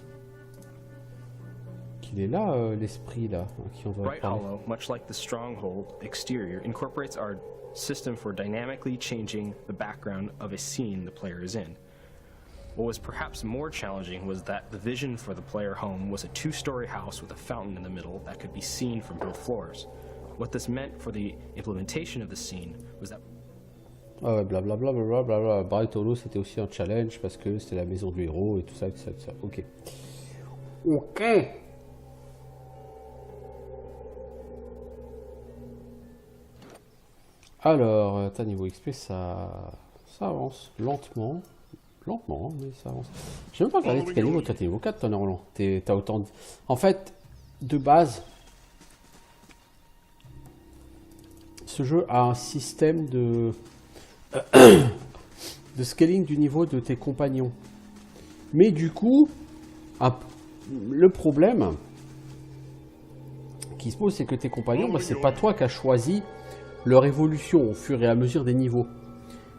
qu'il est là, l'esprit, là, à qui on doit Bright parler. Hollow, much like the Stronghold exterior, incorporates our system for dynamically changing the background of a scene the player is in. What was perhaps more challenging was that the vision for the player home was a two-story house with a fountain in the middle that could be seen from both floors. What this meant for the implementation of the scene was that... Ah ouais, blablabla, blablabla. Bright Hollow, c'était aussi un challenge parce que c'était la maison du héros et tout ça, tout ça, tout ça. Ok. Ok. Alors, ta niveau XP, ça avance lentement. Lentement, mais ça avance. J'ai même pas regardé t'es quel niveau, toi t'es niveau 4, toi, Roland. T'as autant de... En fait, de base, ce jeu a un système de scaling du niveau de tes compagnons. Mais du coup, le problème qui se pose, c'est que tes compagnons, bah, c'est pas toi qui as choisi leur évolution au fur et à mesure des niveaux.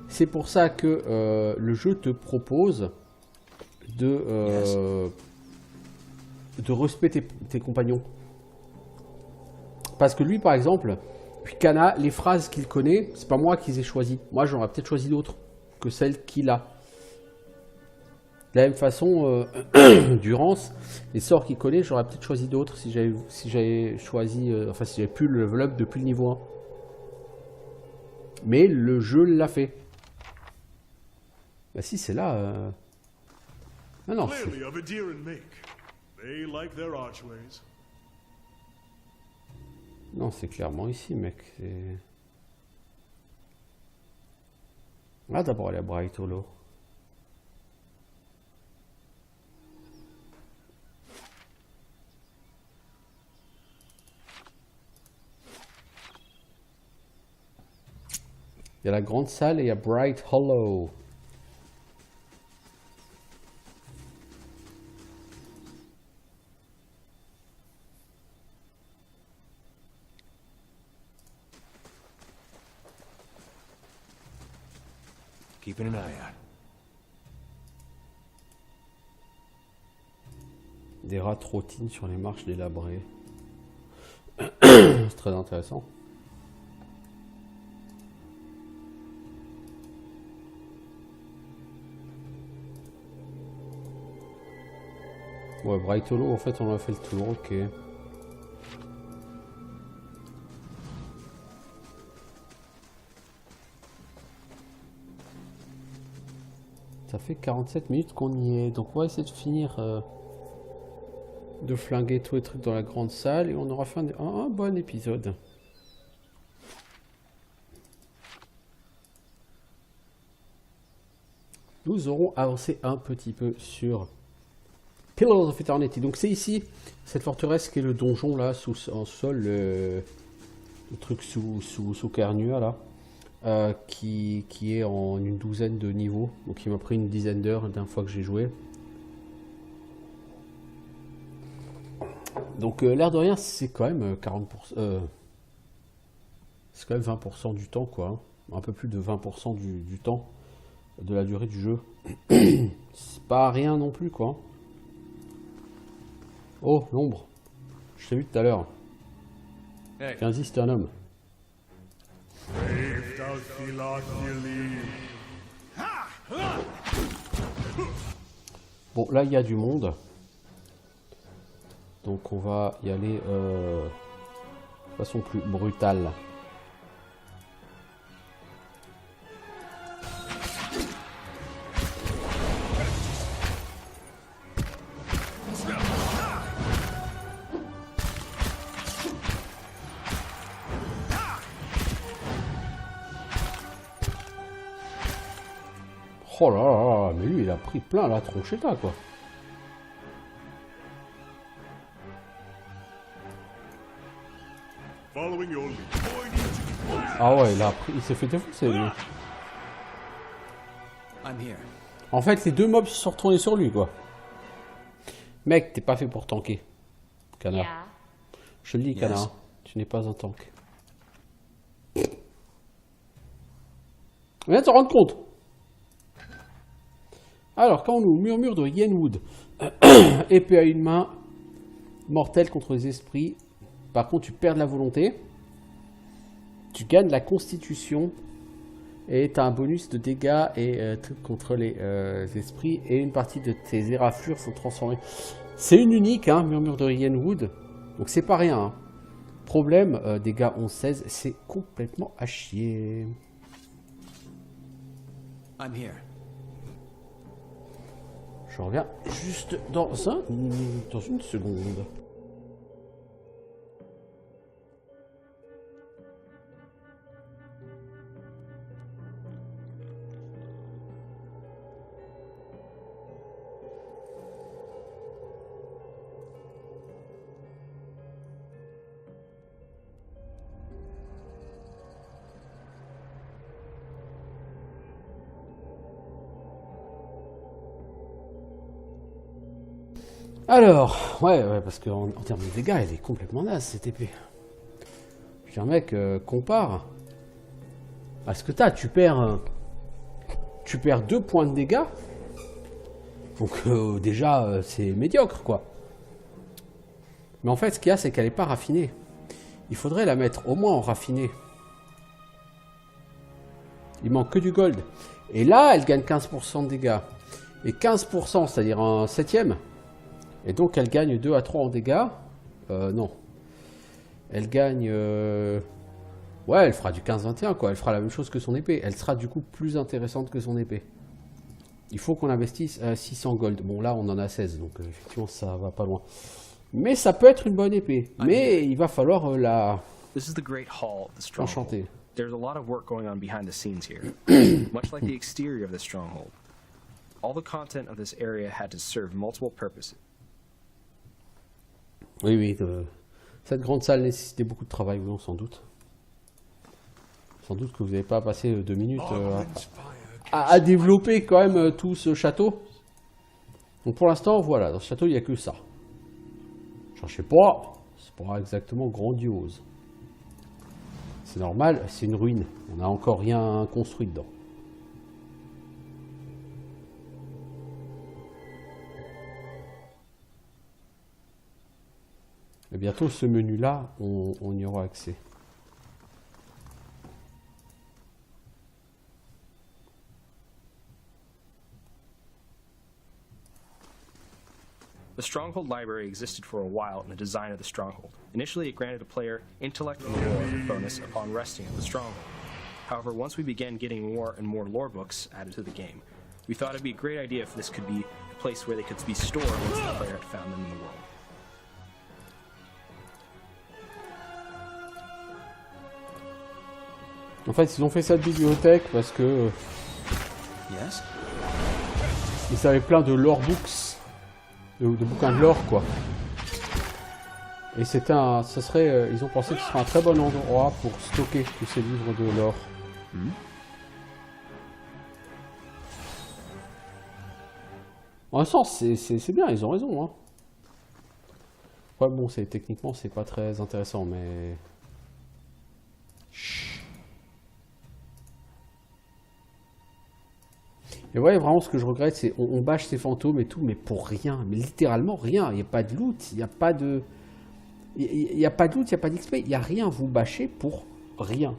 C'est pour ça que le jeu te propose de de respecter tes compagnons. Parce que lui, par exemple, puis Kana, les phrases qu'il connaît, c'est pas moi qui les ai choisies. Moi, j'en aurais peut-être choisi d'autres que celles qu'il a. De la même façon, Durance, les sorts qu'il connaît, j'aurais peut-être choisi d'autres si j'avais choisi, enfin si j'avais pu le level up depuis le niveau 1. Mais le jeu l'a fait. Bah si, c'est là. Ah non. Clearly of a deer and make. They like their archways. Non, c'est clairement ici, mec. Ah, d'abord aller à Bright Hollow. Il y a la grande salle et il y a Bright Hollow. Keeping an eye out. Des rats trottinent sur les marches délabrées. C'est très intéressant. Ouais, Bright Hollow, en fait, on a fait le tour, ok. Ça fait 47 minutes qu'on y est, donc on va essayer de finir de flinguer tous les trucs dans la grande salle et on aura fait un bon épisode. Nous aurons avancé un petit peu sur Pillars of Eternity. Donc c'est ici, cette forteresse qui est le donjon là, en sol, le truc sous Cairn-Nua là. Qui est en une douzaine de niveaux, donc il m'a pris une dizaine d'heures d'un fois que j'ai joué. Donc l'air de rien, c'est quand même 40%, c'est quand même 20% du temps quoi, hein. Un peu plus de 20% du temps de la durée du jeu. C'est pas rien non plus quoi. Oh l'ombre, je t'ai vu tout à l'heure. Hey. Viens-y, c'est un homme. Bon, là il y a du monde, donc on va y aller de façon plus brutale. Oh là là, mais lui il a pris plein la tronchetta quoi. Ah ouais, il s'est fait défoncer lui. En fait les deux mobs se sont retournés sur lui quoi. Mec, t'es pas fait pour tanker. Canard. Yeah. Je le dis canard, tu n'es pas un tank. Viens de te rendre compte. Alors, quand on nous murmure de Yenwood, épée à une main, mortelle contre les esprits. Par contre, tu perds de la volonté. Tu gagnes la constitution. Et tu as un bonus de dégâts et contre les esprits. Et une partie de tes éraflures sont transformées. C'est une unique, hein, murmure de Yenwood. Donc, c'est pas rien. Hein. Problème, dégâts 11-16, c'est complètement à chier. I'm here. Je reviens juste dans une seconde. Alors, ouais, parce qu'en termes de dégâts, elle est complètement naze cette épée. Puis un mec compare à ce que t'as, tu perds 2 points de dégâts. Donc déjà, c'est médiocre quoi. Mais en fait, ce qu'il y a, c'est qu'elle n'est pas raffinée. Il faudrait la mettre au moins en raffiné. Il manque que du gold. Et là, elle gagne 15% de dégâts. Et 15%, c'est-à-dire un septième. Et donc, elle gagne 2 à 3 en dégâts. Non. Elle gagne... Ouais, elle fera du 15-21, quoi. Elle fera la même chose que son épée. Elle sera du coup plus intéressante que son épée. Il faut qu'on investisse 600 gold. Bon, là, on en a 16, donc effectivement, ça va pas loin. Mais ça peut être une bonne épée. Mais il va falloir la This is the Great Hall of the Stronghold. enchanter. There's a lot of work going on behind the scenes here, much like the exterior of the stronghold. All the content of this area had to serve multiple purposes. Oui, oui. Cette grande salle nécessitait beaucoup de travail, oui, sans doute. Sans doute que vous n'avez pas passé 2 minutes à développer quand même tout ce château. Donc pour l'instant, voilà, dans ce château, il n'y a que ça. Cherchez pas, c'est pas exactement grandiose. C'est normal, c'est une ruine. On n'a encore rien construit dedans. Et bientôt, ce menu-là, on y aura accès. The Stronghold Library existed for a while in the design of the Stronghold. Initially, it granted a player intellect and lore bonus upon resting at the Stronghold. However, once we began getting more and more lore books added to the game, we thought it'd be a great idea if this could be a place where they could be stored once the player had found them in the world. En fait, ils ont fait cette bibliothèque parce que Yes? ils avaient plein de lore books, de bouquins de lore, quoi. Et c'était ils ont pensé que ce serait un très bon endroit pour stocker tous ces livres de lore. En un sens, c'est bien, ils ont raison, hein. Ouais, bon, techniquement, c'est pas très intéressant, mais... Et ouais, vraiment, ce que je regrette, c'est on bâche ces fantômes et tout, mais pour rien. Mais littéralement rien. Il n'y a pas de loot, il n'y a pas de... Il n'y a pas de loot, il n'y a pas d'XP, il n'y a rien. Vous bâchez pour rien.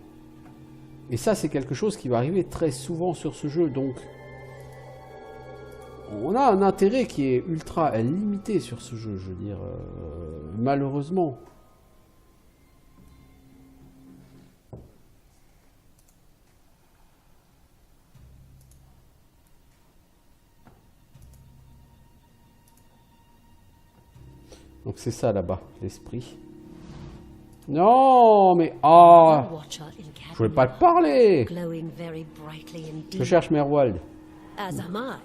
Et ça, c'est quelque chose qui va arriver très souvent sur ce jeu, donc... On a un intérêt qui est ultra limité sur ce jeu, je veux dire, malheureusement. Donc c'est ça là-bas, l'esprit. Non, mais... Ah, je voulais pas te parler. Je cherche Merwald. As am I.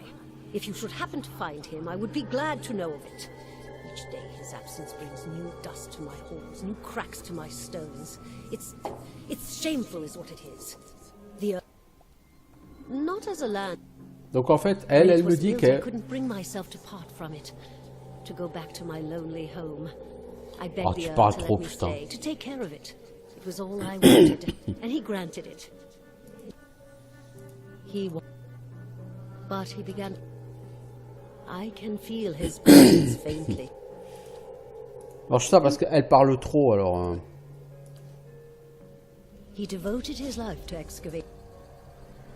If you should happen to find him, I would be glad to know of it. Each day his absence brings new dust to my halls, new cracks to my stones. It's shameful is what it is. Not as a land. Donc en fait, elle me dit I que... couldn't bring myself to part from it. To go back to my lonely home. I begged Oh, the tu Earl parles to trop, let me putain. stay, to take care of it. It was all I wanted, and he granted it. But he began... I can feel his presence faintly. Alors je sais ça parce qu'elle parle trop, alors... He devoted his life to excavate.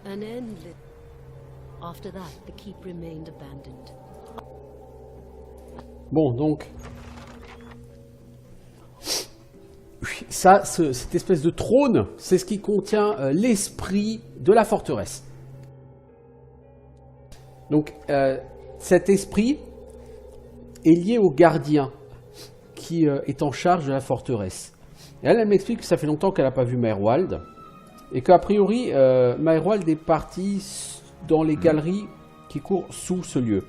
An endless... After that, the keep remained abandoned. Bon, donc... Ça, cette espèce de trône, c'est ce qui contient l'esprit de la forteresse. Donc, cet esprit est lié au gardien qui est en charge de la forteresse. Et elle m'explique que ça fait longtemps qu'elle n'a pas vu Merwald et qu'a priori, Merwald est parti dans les galeries qui courent sous ce lieu.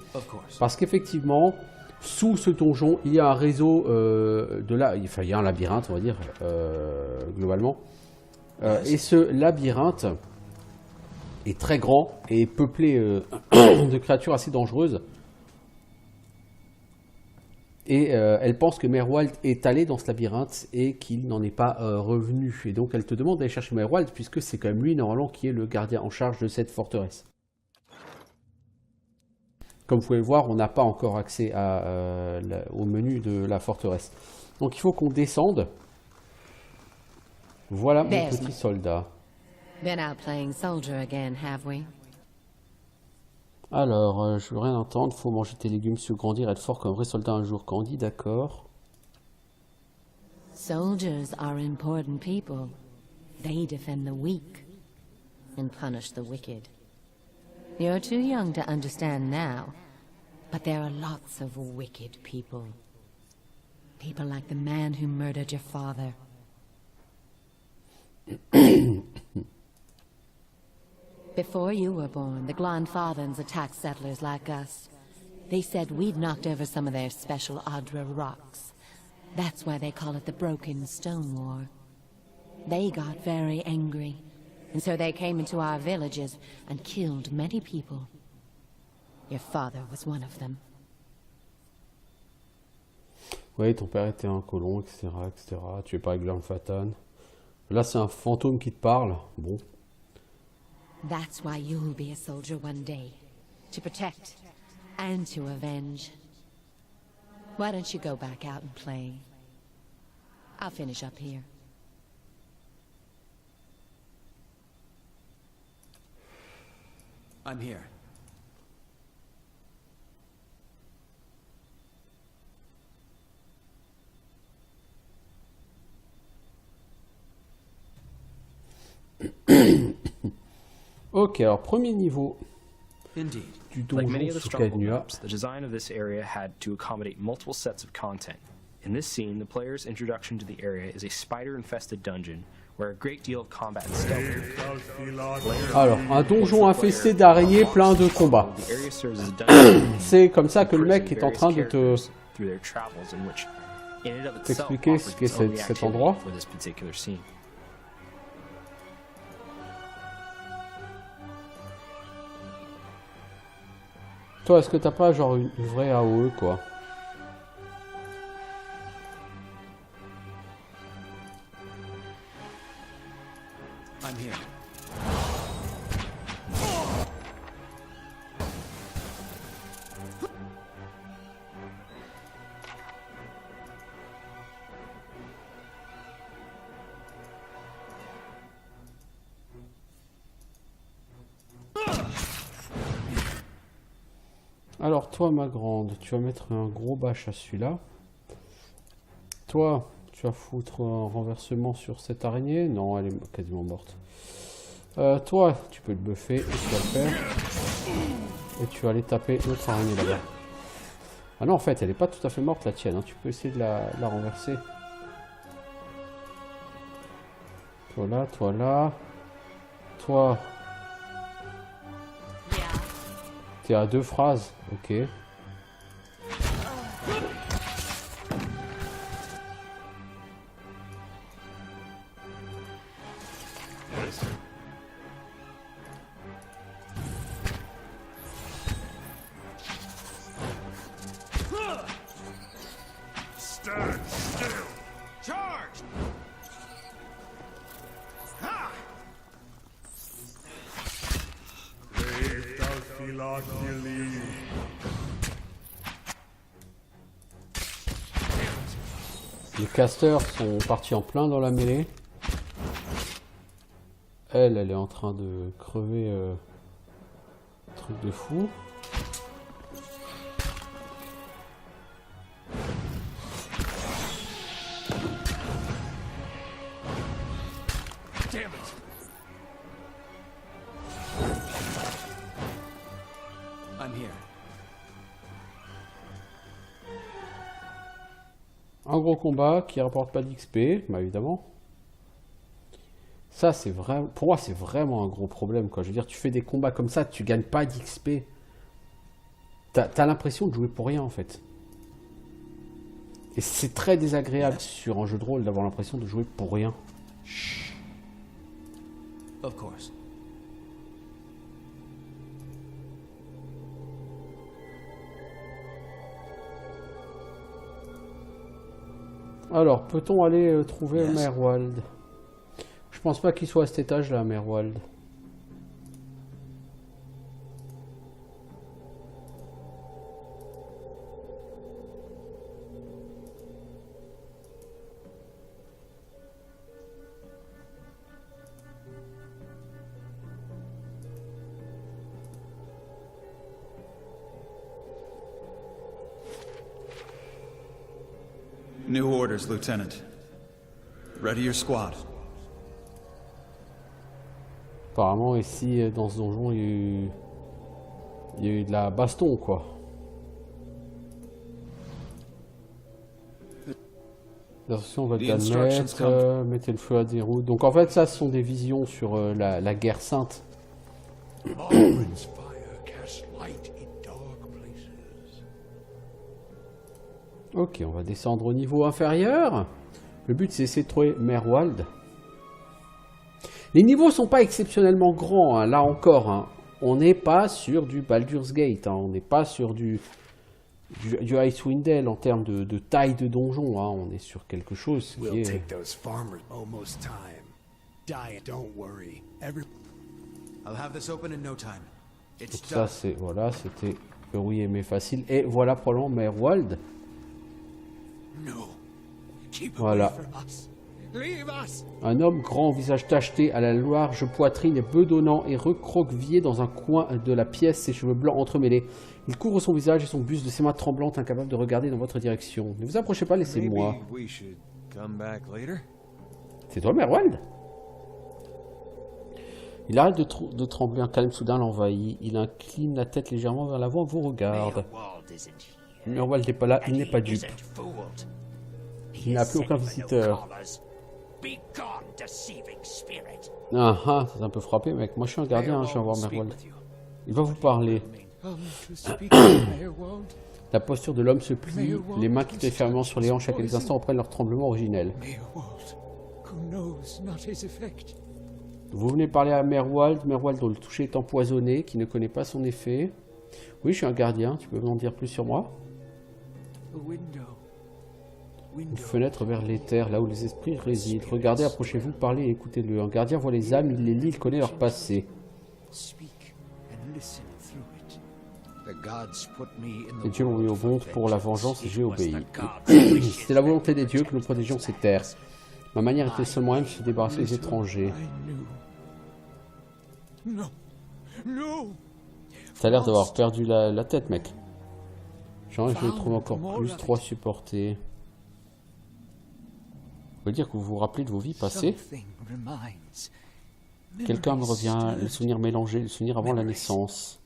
Parce qu'effectivement, sous ce donjon, il y a un réseau il y a un labyrinthe, on va dire, globalement. Et ce labyrinthe est très grand et peuplé de créatures assez dangereuses. Et elle pense que Merwald est allé dans ce labyrinthe et qu'il n'en est pas revenu. Et donc elle te demande d'aller chercher Merwald, puisque c'est quand même lui, normalement, qui est le gardien en charge de cette forteresse. Comme vous pouvez le voir, on n'a pas encore accès au menu de la forteresse. Donc il faut qu'on descende. Voilà mon There's petit my- soldat. Been out playing soldier again, have we? Alors, je veux rien entendre. Faut manger tes légumes, se grandir, être fort comme un vrai soldat un jour. Candy, d'accord. Soldiers are important people. They defend the weak and punish the wicked. You're too young to understand now, but there are lots of wicked people. People like the man who murdered your father. Before you were born, the Glanfathans attacked settlers like us. They said we'd knocked over some of their special Adra rocks. That's why they call it the Broken Stone War. They got very angry, and so they came into our villages and killed many people. Your father was one of them. Oui, ton père était un colon, etc., etc. Tu es pas Glanfatan. Là, c'est un fantôme qui te parle. Bon. That's why you'll be a soldier one day. To protect and to avenge. Why don't you go back out and play? I'll finish up here. I'm here. Ok, alors premier niveau Indeed. du Like many donjon of the sous Stronghold Cadnua. maps, the design of this area had to accommodate multiple sets of content. In this scene, the player's introduction to the area is a spider-infested dungeon where a great deal of combat and stealth. Alors, un donjon infesté d'araignées plein de combats. The area serves as a dungeon C'est comme ça que le mec est en train de te through their travels, in which, in and of itself, t'expliquer ce offers qu'est its own cet activity endroit. for this particular scene. Toi, est-ce que t'as pas genre une vraie AOE quoi? I'm here. Alors toi ma grande, tu vas mettre un gros bâche à celui-là. Toi, tu vas foutre un renversement sur cette araignée. Non, elle est quasiment morte. Toi, tu peux le buffer et tu vas le faire. Et tu vas aller taper l'autre araignée là-bas. Ah non, en fait, elle est pas tout à fait morte la tienne. Hein. Tu peux essayer de la renverser. Toi là, toi là. Toi. T'es à 2 phrases, ok. Stand still! Charge! Brave Dalfilas believe. Les casters sont partis en plein dans la mêlée. Elle est en train de crever truc de fou. Damn it! I'm here. Un gros combat qui rapporte pas d'XP, bah évidemment. Ça, c'est vraiment, pour moi, c'est vraiment un gros problème, quoi. Je veux dire, tu fais des combats comme ça, tu gagnes pas d'XP. T'as l'impression de jouer pour rien, en fait. Et c'est très désagréable sur un jeu de rôle d'avoir l'impression de jouer pour rien. Of course. Alors, peut-on aller trouver Yes. Merwald? Je pense pas qu'il soit à cet étage-là, Merwald. New orders, Lieutenant. Ready your squad. Apparemment, ici, dans ce donjon, il y a eu de la baston, quoi. Attention, on va admettre, mettez le feu à des routes. Donc en fait, ça, ce sont des visions sur la guerre sainte. Ok, on va descendre au niveau inférieur. Le but, c'est essayer de trouver Merwald. Les niveaux sont pas exceptionnellement grands, hein. Là encore. Hein. On n'est pas sur du Baldur's Gate. Hein. On n'est pas sur du Icewind Dale en termes de taille de donjon. Hein. On est sur quelque chose qui est... Donc ça, c'est... Voilà, c'était verrouillé mais facile. Et voilà probablement Merwald. Voilà. Un homme grand, visage tacheté, à la large poitrine, bedonnant et recroquevillé dans un coin de la pièce, ses cheveux blancs entremêlés. Il couvre son visage et son buste de ses mains tremblantes, incapable de regarder dans votre direction. Ne vous approchez pas, laissez-moi. C'est toi, Merwald? Il arrête de trembler, un calme soudain l'envahit. Il incline la tête légèrement vers l'avant et vous regarde. Merwald n'est pas là, il n'est pas dupe. Il n'a plus aucun visiteur. Ah ah, c'est un peu frappé, mec. Moi je suis un gardien, hein, je viens voir Merwald. Il va vous parler. La posture de l'homme se plie, les mains qui étaient fermement sur les hanches à quelques instants reprennent leur tremblement originel. Vous venez parler à Merwald, Merwald dont le toucher est empoisonné, qui ne connaît pas son effet. Oui, je suis un gardien, tu peux m'en dire plus sur moi? Une fenêtre vers l'éther, là où les esprits résident. Regardez, approchez-vous, parlez et écoutez-le. Un gardien voit les âmes, il les lit, il connaît leur passé. Les dieux m'ont mis au monde pour la vengeance et j'ai obéi. C'est la volonté des dieux que nous protégions ces terres. Ma manière était seulement de se débarrasser des étrangers. T'as l'air d'avoir perdu la tête, mec. Genre, je le trouve encore plus, trop à supporter. Ça veut dire que vous vous rappelez de vos vies passées? Quelqu'un me revient, le souvenir mélangé, le souvenir avant la naissance.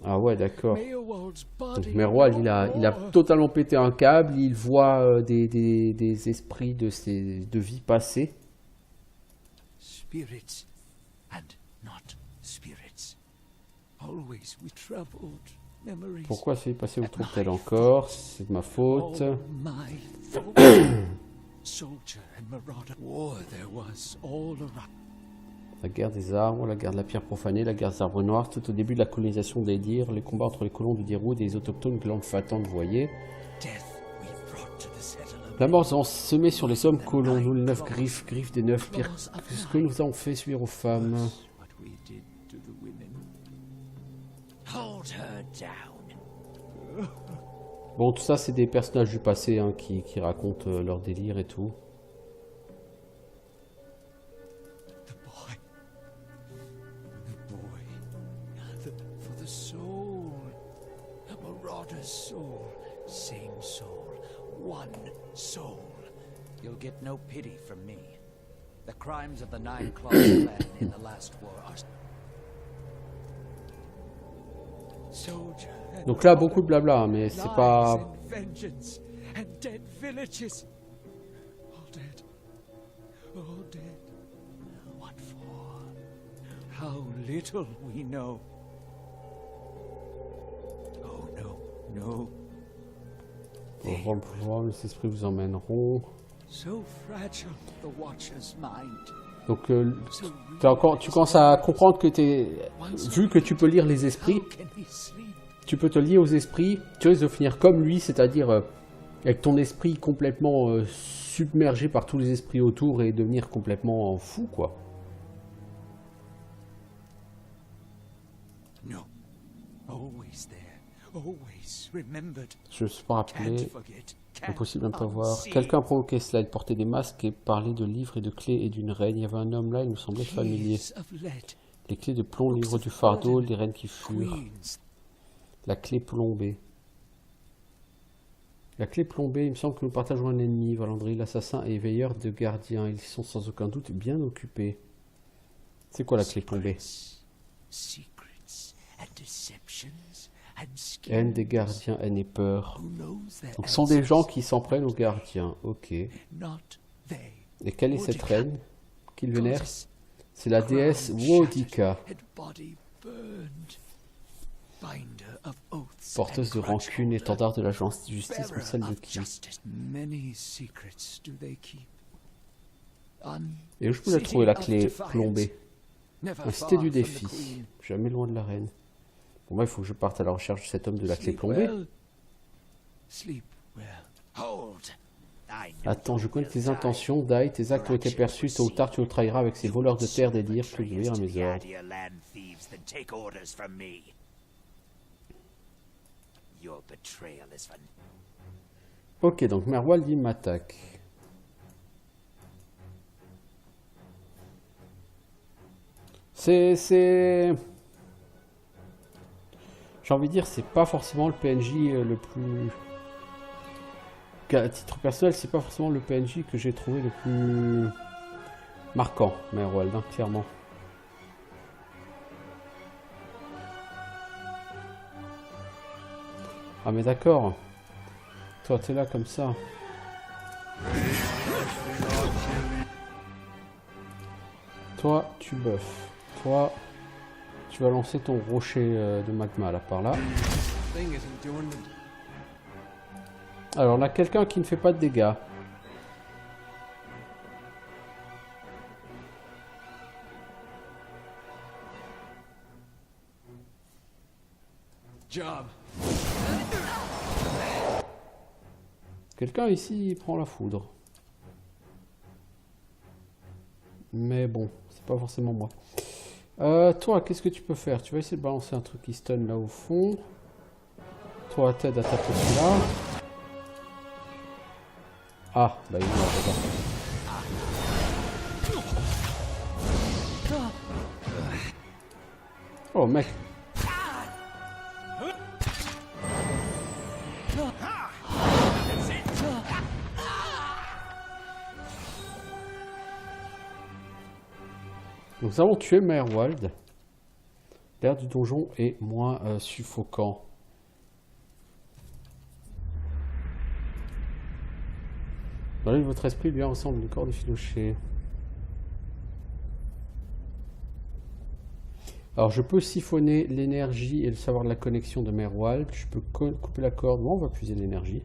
Ah ouais, d'accord. Donc Merwald, il a totalement pété un câble, il voit des esprits de vie passée. Pourquoi ça s'est passé, vous trouve-t-elle encore? C'est de ma faute. La guerre des arbres, la guerre de la pierre profanée, la guerre des arbres noirs, tout au début de la colonisation des Dires, les combats entre les colons du Dyrwood et les autochtones Glandfatan, vous voyez. La mort s'est semée sur les hommes colons, nous les 9 griffes des 9 pires, ce que nous avons fait subir aux femmes. Bon, tout ça, c'est des personnages du passé hein, qui racontent leur délire et tout. You'll get no pity from me. The crimes of the Nine Claws clan in the last war are... Donc là, beaucoup de blabla, mais c'est pas... Pour voir le pouvoir, les esprits vous emmèneront. Donc, tu commences à comprendre que vu que tu peux lire les esprits, tu peux te lier aux esprits, tu risques de finir comme lui, c'est-à-dire avec ton esprit complètement submergé par tous les esprits autour et devenir complètement fou, quoi. Je ne suis pas rappelé. Impossible de ne pas voir. Quelqu'un a provoqué cela. Il portait des masques et parlait de livres et de clés et d'une reine. Il y avait un homme là, il me semblait familier. Les clés de plomb, livre du fardeau, les reines qui furent. La clé plombée. La clé plombée, il me semble que nous partageons un ennemi, Valandry, l'assassin et veilleur de gardiens. Ils sont sans aucun doute bien occupés. C'est quoi la clé plombée? Haine des gardiens, haine et peur. Donc ce sont des gens qui s'en prennent aux gardiens. Ok. Et quelle est cette reine qu'ils vénèrent? C'est la déesse Wodika. Porteuse de rancune, étendard de la justice, mais celle de qui? Et où je peux la trouver, la clé plombée? La cité du défi. Jamais loin de la reine. Bon, moi, il faut que je parte à la recherche de cet homme de la clé plombée. Attends, je connais tes intentions, Dai. Tes actes ont été perçus. Tôt ou tard, tu le trahiras avec ces voleurs de terre des dires. Tu obéir à mes ordres. Ok, donc Merwald, il m'attaque. J'ai envie de dire, c'est pas forcément le PNJ le plus... À titre personnel, c'est pas forcément le PNJ que j'ai trouvé le plus marquant, Merwald, hein, clairement. Ah mais d'accord. Toi, t'es là comme ça. Toi, tu buffes. Toi, tu vas lancer ton rocher de magma là par là. Alors là, quelqu'un qui ne fait pas de dégâts. Job. Quelqu'un ici prend la foudre. Mais bon, c'est pas forcément moi. Toi, qu'est-ce que tu peux faire? Tu vas essayer de balancer un truc qui stun là au fond. Toi, t'aides à taper celui-là. Ah, bah il est mort, d'accord. Oh mec. Nous avons tué Merwald. L'air du donjon est moins suffocant. Dans l'île, votre esprit lui ressemble le corps du filoché. Alors je peux siphonner l'énergie et le savoir de la connexion de Merwald. Je peux couper la corde. Bon, on va puiser l'énergie.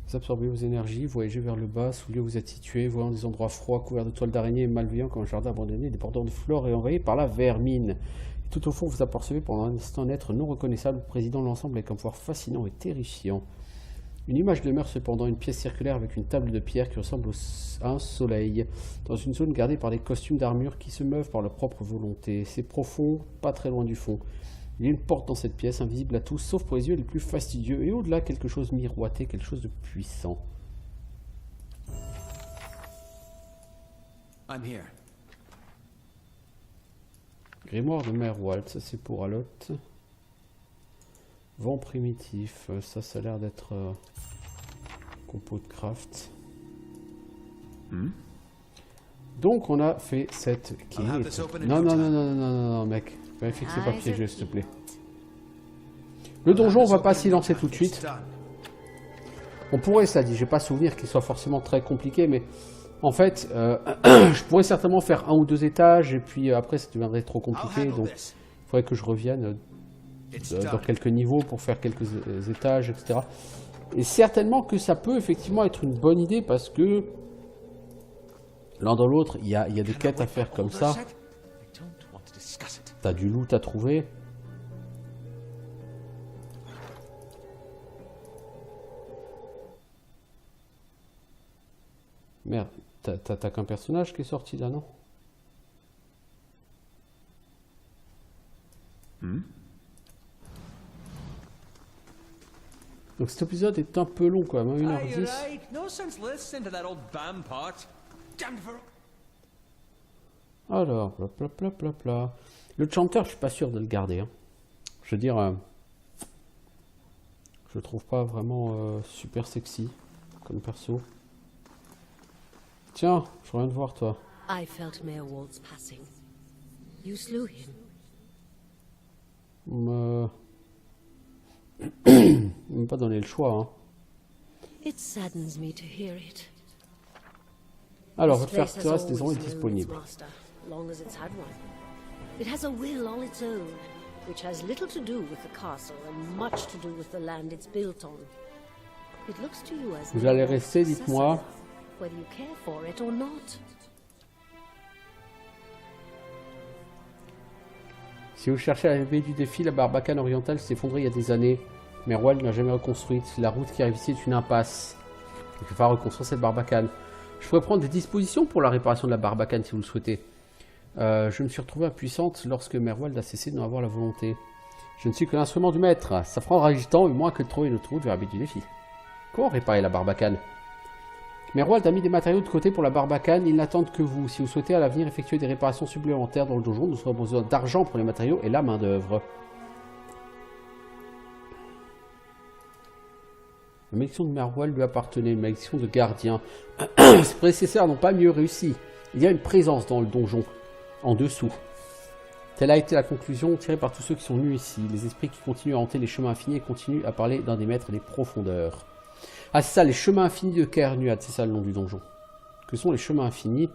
Vous absorbez vos énergies, voyagez vers le bas, sous lieu où vous êtes situé, voyant des endroits froids, couverts de toiles d'araignées et malveillants comme un jardin abandonné, des bordures de flore et envahis par la vermine. Et tout au fond, vous apercevez pendant un instant un être non reconnaissable, présidant l'ensemble avec un pouvoir fascinant et terrifiant. Une image demeure cependant, une pièce circulaire avec une table de pierre qui ressemble à un soleil, dans une zone gardée par des costumes d'armure qui se meuvent par leur propre volonté. C'est profond, pas très loin du fond. Il y a une porte dans cette pièce, invisible à tous, sauf pour les yeux les plus fastidieux, et au-delà, quelque chose miroité, quelque chose de puissant. I'm here. Grimoire de Merwald, ça c'est pour Alot. Vent primitif, ça a l'air d'être compo de craft. Donc on a fait cette quête. Non, mec. Vérifie que c'est pas piégé, s'il te plaît. Le donjon, on va pas s'y lancer tout de suite. On pourrait, ça dit, j'ai pas souvenir qu'il soit forcément très compliqué, mais en fait, je pourrais certainement faire 1 ou 2 étages, et puis après, ça deviendrait trop compliqué, donc il faudrait que je revienne dans quelques niveaux pour faire quelques étages, etc. Et certainement que ça peut effectivement être une bonne idée, parce que l'un dans l'autre, il y a des quêtes à faire comme ça. T'as du loot à trouver. Merde, t'as qu'un personnage qui est sorti là, non? Donc cet épisode est un peu long quand même, 1h10. Alors, bla. Le chanteur, je suis pas sûr de le garder. Hein. Je veux dire, je le trouve pas vraiment super sexy comme perso. Tiens, je reviens de voir toi. I felt Mayorwald's passing. You slew him. Il m'a pas donné le choix. Hein. It saddens me to hear it. Alors, This votre place has forteresse est désormais always known its disponible. master, long as it's had one. It has a will all its own, which has little to do with the castle and much to do with the land it's built on. It looks to you as Vous allez Mayorwald's rester, dites-moi. successor, whether you care for it or not. Si vous cherchez à la veille du défi, la Barbacane orientale s'est effondrée il y a des années. Merwald n'a jamais reconstruite. La route qui arrive ici est une impasse. Il va falloir reconstruire cette Barbacane. Je pourrais prendre des dispositions pour la réparation de la Barbacane si vous le souhaitez. Je me suis retrouvé impuissante lorsque Merwald a cessé d'en avoir la volonté. Je ne suis que l'instrument du maître. Ça prendra du temps, moins que de trouver une autre route vers la veille du défi. Comment réparer la Barbacane? Merwald a mis des matériaux de côté pour la Barbacane, ils n'attendent que vous. Si vous souhaitez à l'avenir effectuer des réparations supplémentaires dans le donjon, nous aurons besoin d'argent pour les matériaux et la main d'œuvre. La malédiction de Merwald lui appartenait, une malédiction de gardien. Ses prédécesseurs n'ont pas mieux réussi. Il y a une présence dans le donjon, en dessous. Telle a été la conclusion tirée par tous ceux qui sont venus ici. Les esprits qui continuent à hanter les chemins infinis et continuent à parler d'un des maîtres des profondeurs. Ah, c'est ça, les chemins infinis de Caer-Nuad, c'est ça le nom du donjon. Que sont les chemins infinis?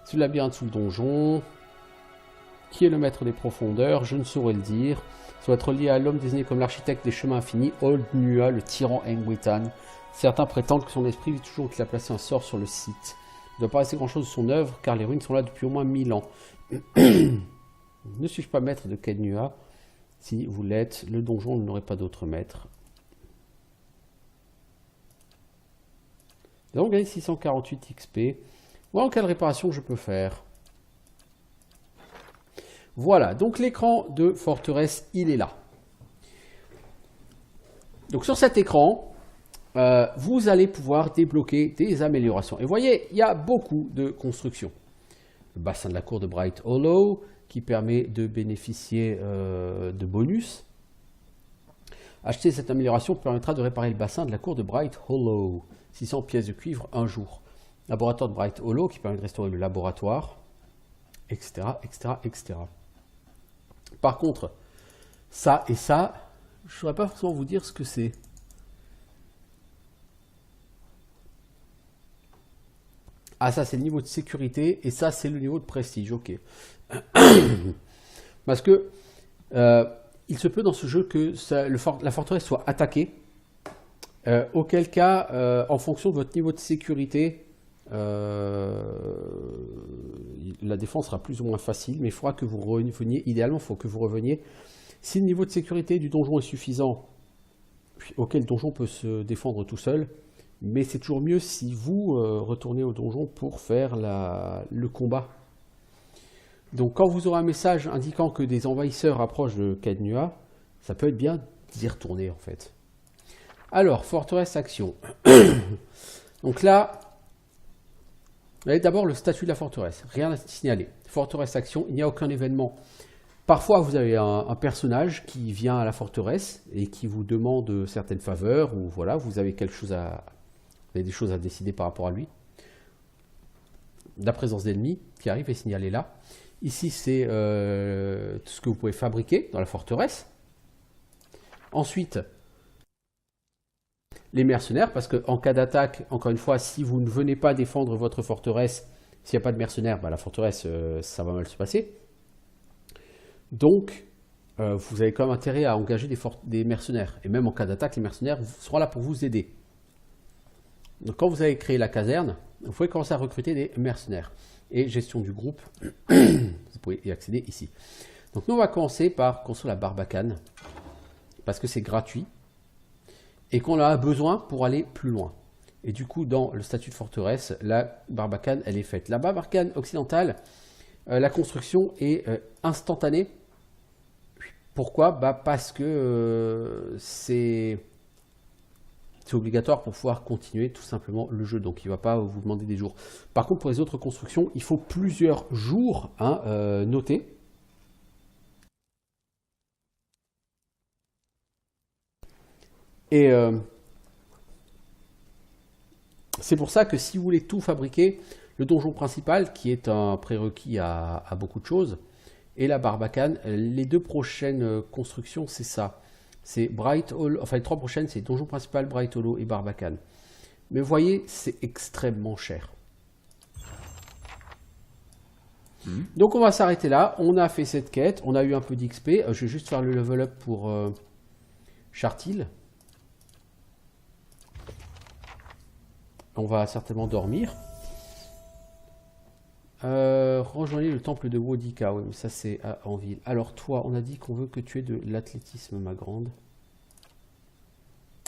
C'est le labyrinthe sous le donjon. Qui est le maître des profondeurs? Je ne saurais le dire. Ça doit être lié à l'homme désigné comme l'architecte des chemins infinis, Old Nua, le tyran Engwitan. Certains prétendent que son esprit vit toujours et qu'il a placé un sort sur le site. Il ne doit pas rester grand chose de son œuvre, car les ruines sont là depuis au moins 1000 ans. Ne suis-je pas maître de Caer-Nuad? Si vous l'êtes, le donjon n'aurait pas d'autre maître. Nous avons gagné 648 XP. Voilà quelle réparation je peux faire. Voilà, donc l'écran de forteresse, il est là. Donc sur cet écran, vous allez pouvoir débloquer des améliorations. Et vous voyez, il y a beaucoup de constructions. Le bassin de la cour de Bright Hollow, qui permet de bénéficier de bonus. Acheter cette amélioration permettra de réparer le bassin de la cour de Bright Hollow. 600 pièces de cuivre un jour. Laboratoire de Bright Hollow qui permet de restaurer le laboratoire, etc., etc., etc. Par contre, ça et ça, je ne saurais pas forcément vous dire ce que c'est. Ah, ça c'est le niveau de sécurité et ça c'est le niveau de prestige, ok. Parce que il se peut dans ce jeu que la forteresse soit attaquée. Auquel cas, en fonction de votre niveau de sécurité, la défense sera plus ou moins facile, mais il faudra que vous reveniez, idéalement, il faut que vous reveniez. Si le niveau de sécurité du donjon est suffisant, auquel le donjon peut se défendre tout seul, mais c'est toujours mieux si vous retournez au donjon pour faire le combat. Donc quand vous aurez un message indiquant que des envahisseurs approchent de Caer-Nuad, ça peut être bien d'y retourner en fait. Alors, forteresse action. Donc là, vous avez d'abord le statut de la forteresse. Rien à signaler. Forteresse action, il n'y a aucun événement. Parfois, vous avez un personnage qui vient à la forteresse et qui vous demande certaines faveurs, ou voilà, vous avez des choses à décider par rapport à lui. La présence d'ennemis qui arrive est signalée là. Ici, c'est tout ce que vous pouvez fabriquer dans la forteresse. Ensuite, les mercenaires, parce qu'en cas d'attaque, encore une fois, si vous ne venez pas défendre votre forteresse, s'il n'y a pas de mercenaires, bah, la forteresse, ça va mal se passer. Donc, vous avez quand même intérêt à engager des mercenaires. Et même en cas d'attaque, les mercenaires seront là pour vous aider. Donc, quand vous avez créé la caserne, vous pouvez commencer à recruter des mercenaires. Et gestion du groupe, vous pouvez y accéder ici. Donc, nous, on va commencer par construire la Barbacane, parce que c'est gratuit. Et qu'on a besoin pour aller plus loin. Et du coup, dans le statut de forteresse, la Barbacane, elle est faite. La Barbacane occidentale, la construction est instantanée. Pourquoi? Parce que C'est obligatoire pour pouvoir continuer tout simplement le jeu, donc il ne va pas vous demander des jours. Par contre, pour les autres constructions, il faut plusieurs jours notés. Et c'est pour ça que si vous voulez tout fabriquer, le donjon principal, qui est un prérequis à beaucoup de choses, et la Barbacane, les 2 prochaines constructions, c'est ça. C'est Bright Hollow, enfin les 3 prochaines, c'est donjon principal, Bright Hollow et Barbacane. Mais vous voyez, c'est extrêmement cher. Donc on va s'arrêter là. On a fait cette quête, on a eu un peu d'XP. Je vais juste faire le level up pour Chartil. On va certainement dormir. Rejoignez le temple de Wodika. Oui, mais ça c'est en ville. Alors toi, on a dit qu'on veut que tu aies de l'athlétisme, ma grande.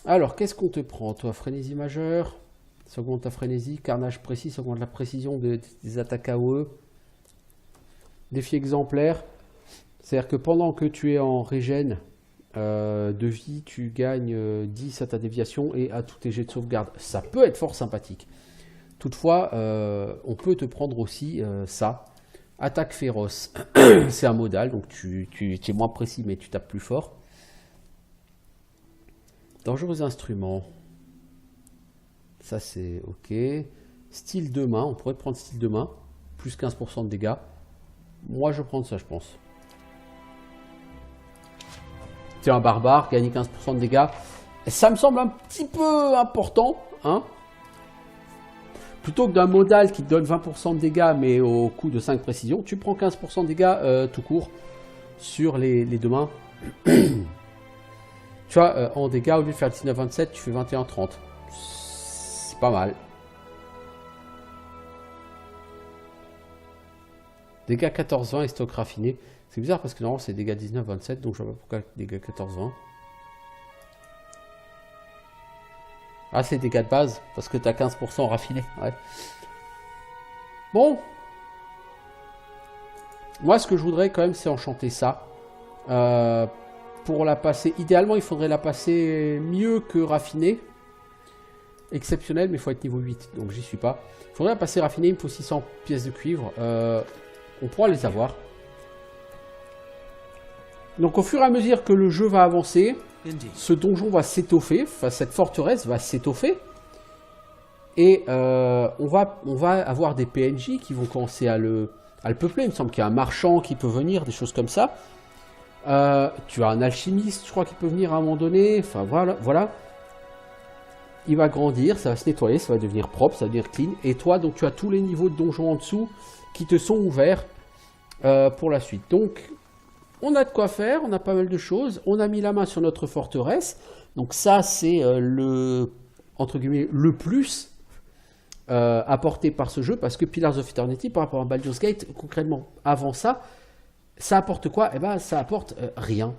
Alors, qu'est-ce qu'on te prend? Toi, frénésie majeure, ça augmente ta frénésie. Carnage précis, ça augmente la précision des attaques AOE. Défi exemplaire. C'est-à-dire que pendant que tu es en régène de vie, tu gagnes 10 à ta déviation et à tous tes jets de sauvegarde. Ça peut être fort sympathique. Toutefois, on peut te prendre aussi ça. Attaque féroce, c'est un modal, donc tu es moins précis, mais tu tapes plus fort. Dangereux instruments. Ça, c'est OK. Style de main, on pourrait prendre style de main. Plus 15% de dégâts. Moi, je prends ça, je pense. C'est un barbare, gagner 15% de dégâts. Ça me semble un petit peu important, hein. Plutôt que d'un modal qui te donne 20% de dégâts, mais au coût de 5 précisions, tu prends 15% de dégâts tout court sur les 2 mains. Tu vois, en dégâts, au lieu de faire 19-27, tu fais 21-30. C'est pas mal. Dégâts 14-20 et stock raffiné. C'est bizarre parce que normalement c'est dégâts 19-27, donc je vois pas pourquoi dégâts 14-20. Ah, c'est dégâts de base, parce que tu as 15% raffiné. Ouais. Bon. Moi, ce que je voudrais quand même, c'est enchanter ça. Pour la passer, idéalement, il faudrait la passer mieux que raffiné. Exceptionnel, mais il faut être niveau 8, donc j'y suis pas. Il faudrait la passer raffiné, il me faut 600 pièces de cuivre. On pourra les avoir. Donc au fur et à mesure que le jeu va avancer, ce donjon va s'étoffer, enfin cette forteresse va s'étoffer. Et on va avoir des PNJ qui vont commencer à le peupler. Il me semble qu'il y a un marchand qui peut venir, des choses comme ça. Tu as un alchimiste, je crois, qui peut venir à un moment donné. Enfin voilà. Il va grandir, ça va se nettoyer, ça va devenir propre, ça va devenir clean. Et toi, donc tu as tous les niveaux de donjon en dessous qui te sont ouverts pour la suite. Donc on a de quoi faire, on a pas mal de choses. On a mis la main sur notre forteresse. Donc ça, c'est entre guillemets, le plus apporté par ce jeu. Parce que Pillars of Eternity, par rapport à Baldur's Gate, concrètement, avant ça, ça apporte quoi? Eh ben, ça apporte rien.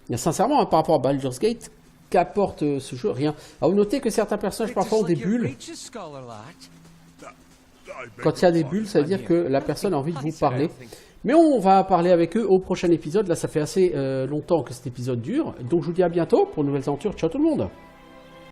Et sincèrement, hein, par rapport à Baldur's Gate, qu'apporte ce jeu? Rien. Alors, vous notez que certains personnages parfois ont des bulles. Quand il y a des bulles, ça veut dire que la personne a envie de vous parler. Mais on va parler avec eux au prochain épisode. Là, ça fait assez longtemps que cet épisode dure. Donc, je vous dis à bientôt pour de nouvelles aventures. Ciao tout le monde!